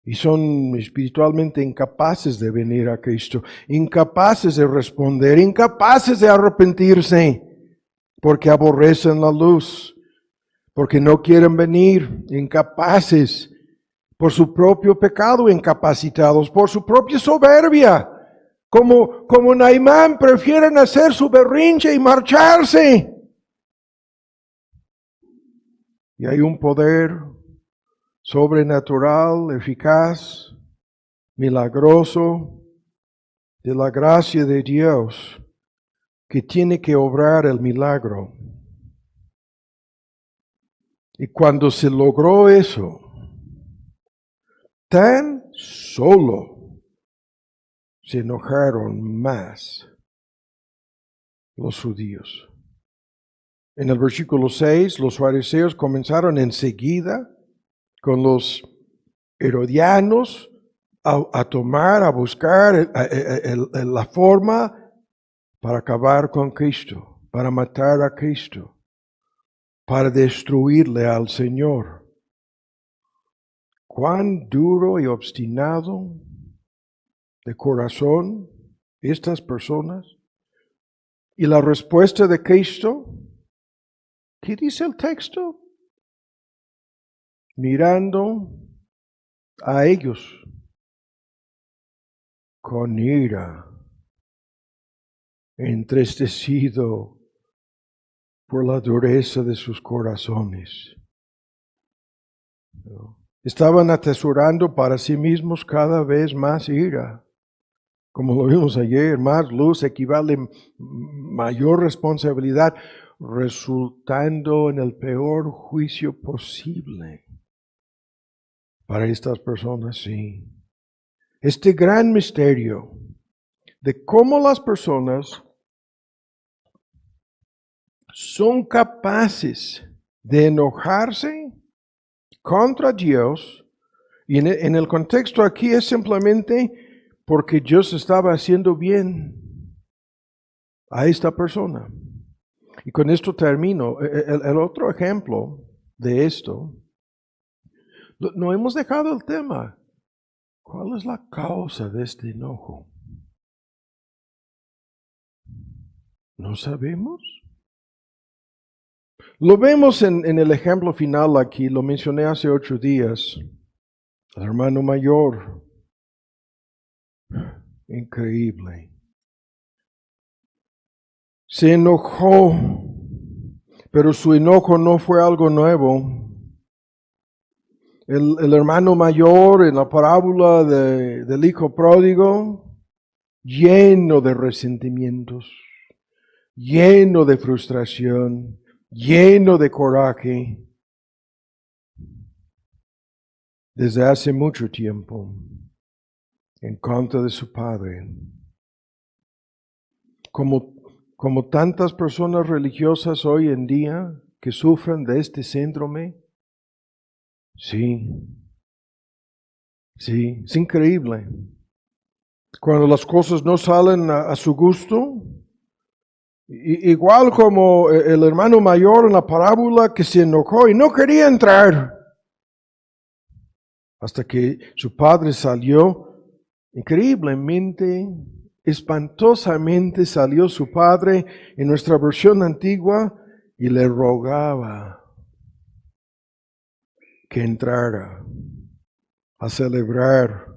Y son espiritualmente incapaces de venir a Cristo, incapaces de responder, incapaces de arrepentirse, porque aborrecen la luz. Porque no quieren venir, incapaces, por su propio pecado, incapacitados, por su propia soberbia. Como Naimán prefieren hacer su berrinche y marcharse. Y hay un poder sobrenatural, eficaz, milagroso, de la gracia de Dios, que tiene que obrar el milagro. Y cuando se logró eso, tan solo se enojaron más los judíos. En el versículo 6, los fariseos comenzaron enseguida con los herodianos a tomar, a buscar la forma para acabar con Cristo, para matar a Cristo, para destruirle al Señor. Cuán duro y obstinado de corazón estas personas? Y la respuesta de Cristo, ¿qué dice el texto? Mirando a ellos con ira, entristecido por la dureza de sus corazones. Estaban atesorando para sí mismos cada vez más ira. Como lo vimos ayer, más luz equivale a mayor responsabilidad, resultando en el peor juicio posible. Para estas personas, sí. Este gran misterio de cómo las personas son capaces de enojarse contra Dios, y en el contexto aquí es simplemente porque Dios estaba haciendo bien a esta persona. Y con esto termino. El otro ejemplo de esto, no hemos dejado el tema. ¿Cuál es la causa de este enojo? ¿No sabemos? Lo vemos en el ejemplo final aquí, lo mencioné hace 8 días. El hermano mayor, increíble. Se enojó, pero su enojo no fue algo nuevo. El hermano mayor en la parábola del hijo pródigo, lleno de resentimientos, lleno de frustración, lleno de coraje, desde hace mucho tiempo, en contra de su padre. Como tantas personas religiosas hoy en día que sufren de este síndrome, sí, es increíble. Cuando las cosas no salen a su gusto, igual como el hermano mayor en la parábola que se enojó y no quería entrar, hasta que su padre salió, increíblemente, espantosamente salió su padre en nuestra versión antigua y le rogaba que entrara a celebrar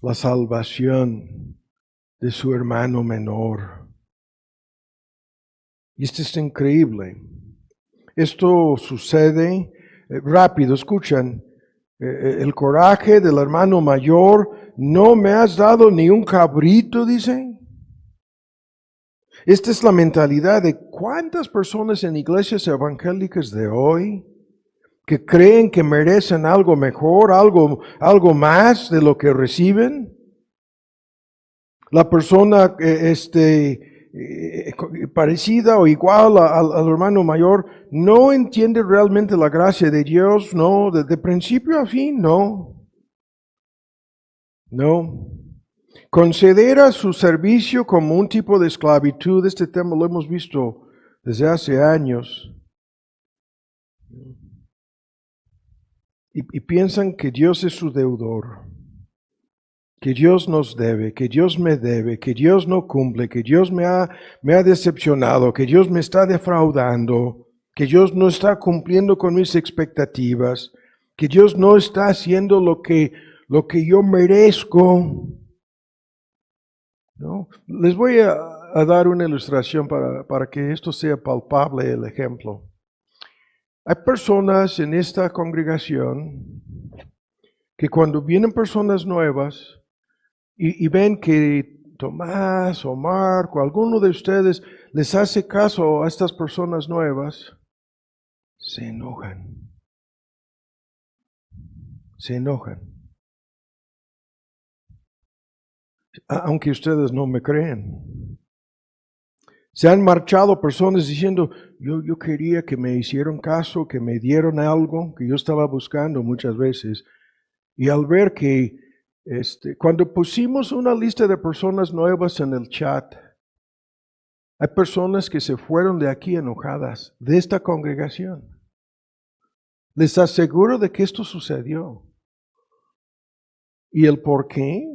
la salvación de su hermano menor. Y esto es increíble. Esto sucede rápido, escuchan. El coraje del hermano mayor, no me has dado ni un cabrito, dice. Esta es la mentalidad de cuántas personas en iglesias evangélicas de hoy que creen que merecen algo mejor, algo más de lo que reciben. La persona parecida o igual al hermano mayor no entiende realmente la gracia de Dios, no, de principio a fin, no. Considera su servicio como un tipo de esclavitud. Este tema lo hemos visto desde hace años. Y piensan que Dios es su deudor, que Dios nos debe, que Dios me debe, que Dios no cumple, que Dios me ha decepcionado, que Dios me está defraudando, que Dios no está cumpliendo con mis expectativas, que Dios no está haciendo lo que yo merezco. ¿No? Les voy a dar una ilustración para que esto sea palpable el ejemplo. Hay personas en esta congregación que cuando vienen personas nuevas y ven que Tomás o Marco, alguno de ustedes les hace caso a estas personas nuevas, se enojan. Aunque ustedes no me creen. Se han marchado personas diciendo, yo quería que me hicieran caso, que me dieran algo que yo estaba buscando muchas veces. Y al ver que cuando pusimos una lista de personas nuevas en el chat, hay personas que se fueron de aquí enojadas, de esta congregación. Les aseguro de que esto sucedió. ¿Y el por qué?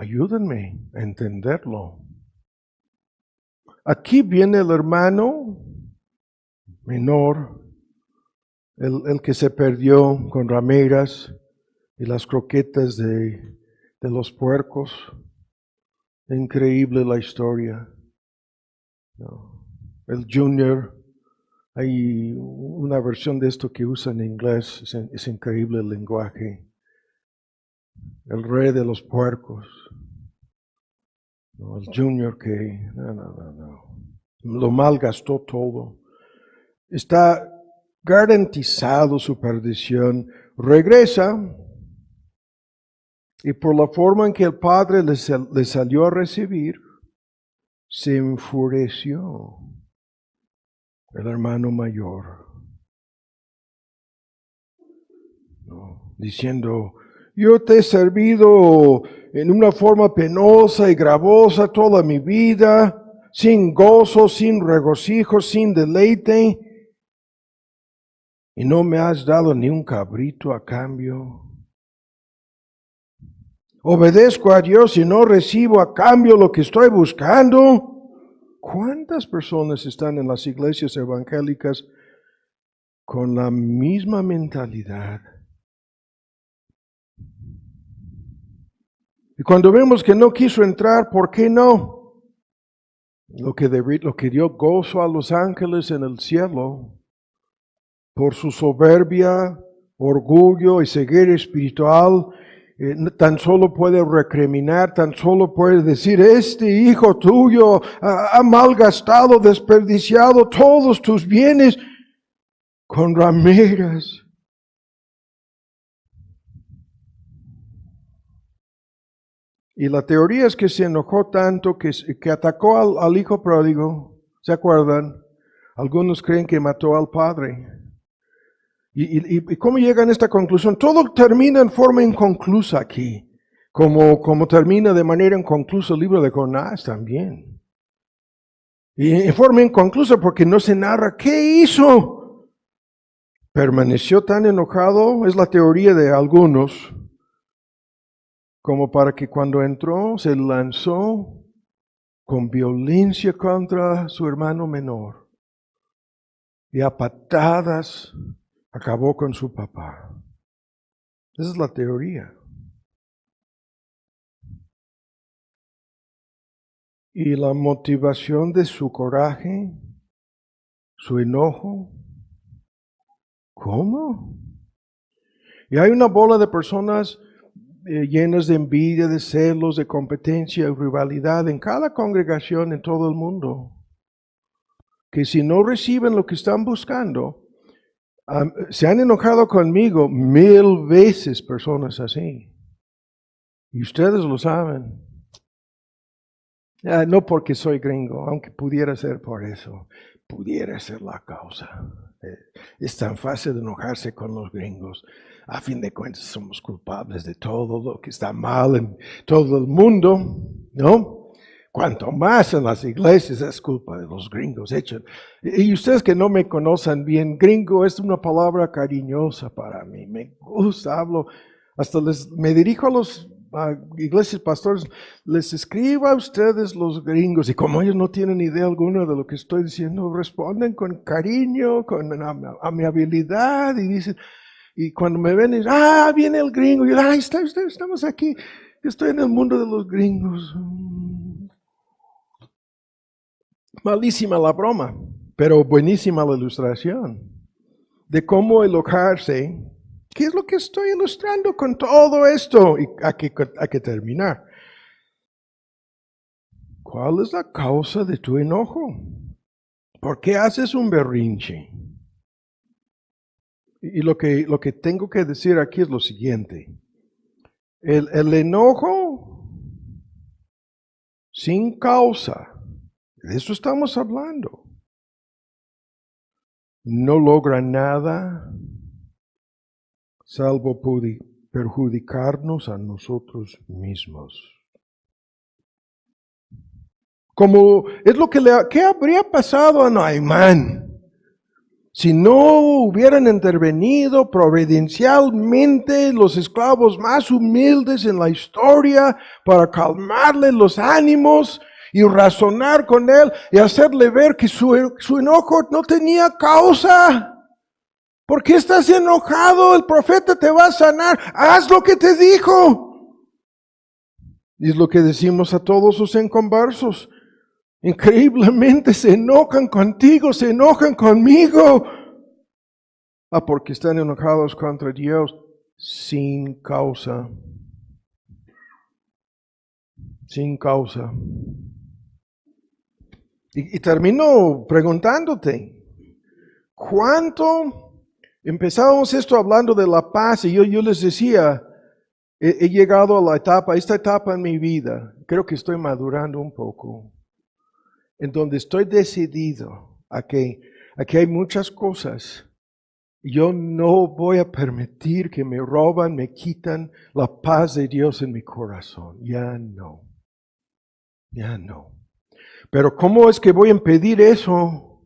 ayúdenme a entenderlo. Aquí viene el hermano menor, el que se perdió con rameras y las croquetas de los puercos. Increíble la historia. No. El Junior, hay una versión de esto que usa en inglés, es increíble el lenguaje. El rey de los puercos. No, el Junior que no. Lo malgastó todo. Está garantizado su perdición. Regresa y por la forma en que el padre le salió a recibir, se enfureció el hermano mayor, ¿no? Diciendo, yo te he servido en una forma penosa y gravosa toda mi vida, sin gozo, sin regocijo, sin deleite, y no me has dado ni un cabrito a cambio. Obedezco a Dios y no recibo a cambio lo que estoy buscando. ¿Cuántas personas están en las iglesias evangélicas con la misma mentalidad? Y cuando vemos que no quiso entrar, ¿por qué no? Lo que dio gozo a los ángeles en el cielo, por su soberbia, orgullo y ceguera espiritual, tan solo puede recriminar, tan solo puede decir, este hijo tuyo ha malgastado, desperdiciado todos tus bienes con rameras. Y la teoría es que se enojó tanto que atacó al hijo pródigo. ¿Se acuerdan? Algunos creen que mató al padre. ¿Y cómo llegan a esta conclusión? Todo termina en forma inconclusa aquí. Como termina de manera inconclusa el libro de Jonás también. Y en forma inconclusa porque no se narra qué hizo. Permaneció tan enojado, es la teoría de algunos, como para que cuando entró se lanzó con violencia contra su hermano menor. Y a patadas acabó con su papá. Esa es la teoría. Y la motivación de su coraje, su enojo, ¿cómo? Y hay una bola de personas llenas de envidia, de celos, de competencia y rivalidad en cada congregación en todo el mundo, que si no reciben lo que están buscando, se han enojado conmigo 1000 veces personas así. Y ustedes lo saben. No porque soy gringo, aunque pudiera ser por eso, pudiera ser la causa. Es tan fácil de enojarse con los gringos. A fin de cuentas somos culpables de todo lo que está mal en todo el mundo, ¿no? Cuanto más en las iglesias es culpa de los gringos. Y ustedes que no me conocen bien, gringo es una palabra cariñosa para mí. Me gusta, hablo, hasta me dirijo a los iglesias pastores, les escribo a ustedes los gringos, y como ellos no tienen idea alguna de lo que estoy diciendo, responden con cariño, con amabilidad, y dicen, y cuando me ven, dicen, viene el gringo, y yo, estamos aquí, estoy en el mundo de los gringos. Malísima la broma, pero buenísima la ilustración de cómo enojarse. ¿Qué es lo que estoy ilustrando con todo esto? Y hay que terminar. ¿Cuál es la causa de tu enojo? ¿Por qué haces un berrinche? Y lo que tengo que decir aquí es lo siguiente. El enojo sin causa, de eso estamos hablando, no logra nada salvo perjudicarnos a nosotros mismos. Como es lo que ¿qué habría pasado a Naamán Si no hubieran intervenido providencialmente los esclavos más humildes en la historia para calmarle los ánimos y razonar con él y hacerle ver que su enojo no tenía causa. ¿Por qué estás enojado? El profeta te va a sanar. Haz lo que te dijo. Y es lo que decimos a todos los inconversos. Increíblemente se enojan contigo, se enojan conmigo. Porque están enojados contra Dios sin causa. Sin causa. Y termino preguntándote, ¿cuánto empezábamos esto hablando de la paz? Y yo les decía, he llegado a esta etapa en mi vida, creo que estoy madurando un poco, en donde estoy decidido a que hay muchas cosas. Yo no voy a permitir que me roban, me quitan la paz de Dios en mi corazón. Ya no. Ya no. Pero ¿cómo es que voy a impedir eso?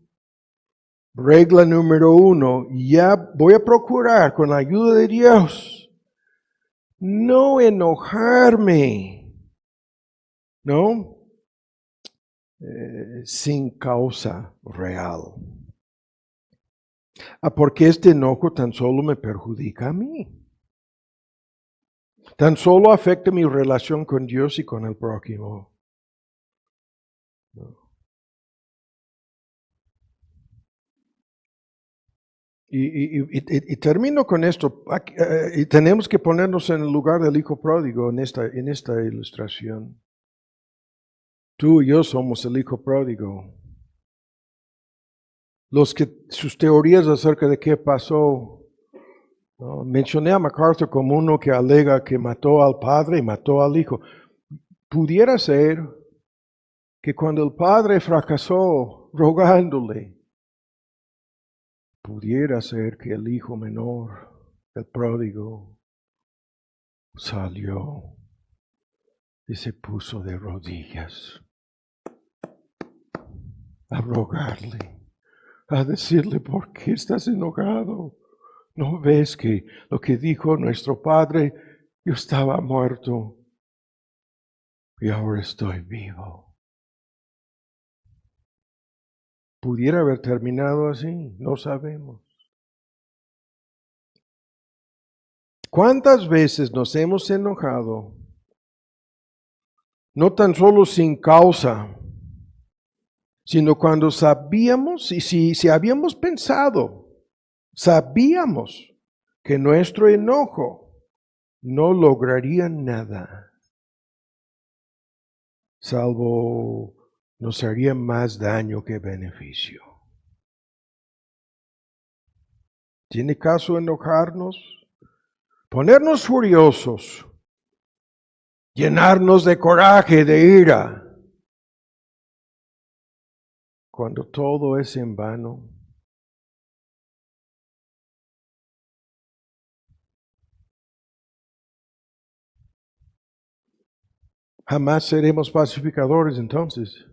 Regla número 1, ya voy a procurar con la ayuda de Dios no enojarme, ¿no? Sin causa real. Porque este enojo tan solo me perjudica a mí. Tan solo afecta mi relación con Dios y con el prójimo. Y termino con esto. Y tenemos que ponernos en el lugar del hijo pródigo en esta ilustración. Tú y yo somos el hijo pródigo. Sus teorías acerca de qué pasó. ¿No? Mencioné a MacArthur como uno que alega que mató al padre y mató al hijo. Pudiera ser que cuando el padre fracasó rogándole, pudiera ser que el hijo menor, el pródigo, salió y se puso de rodillas a rogarle, a decirle, ¿por qué estás enojado? ¿No ves que lo que dijo nuestro padre, yo estaba muerto y ahora estoy vivo? Pudiera haber terminado así, no sabemos. ¿Cuántas veces nos hemos enojado? No tan solo sin causa, sino cuando sabíamos y si habíamos pensado, sabíamos que nuestro enojo no lograría nada, salvo nos haría más daño que beneficio. ¿Tiene caso enojarnos? Ponernos furiosos, llenarnos de coraje, de ira, cuando todo es en vano. Jamás seremos pacificadores entonces.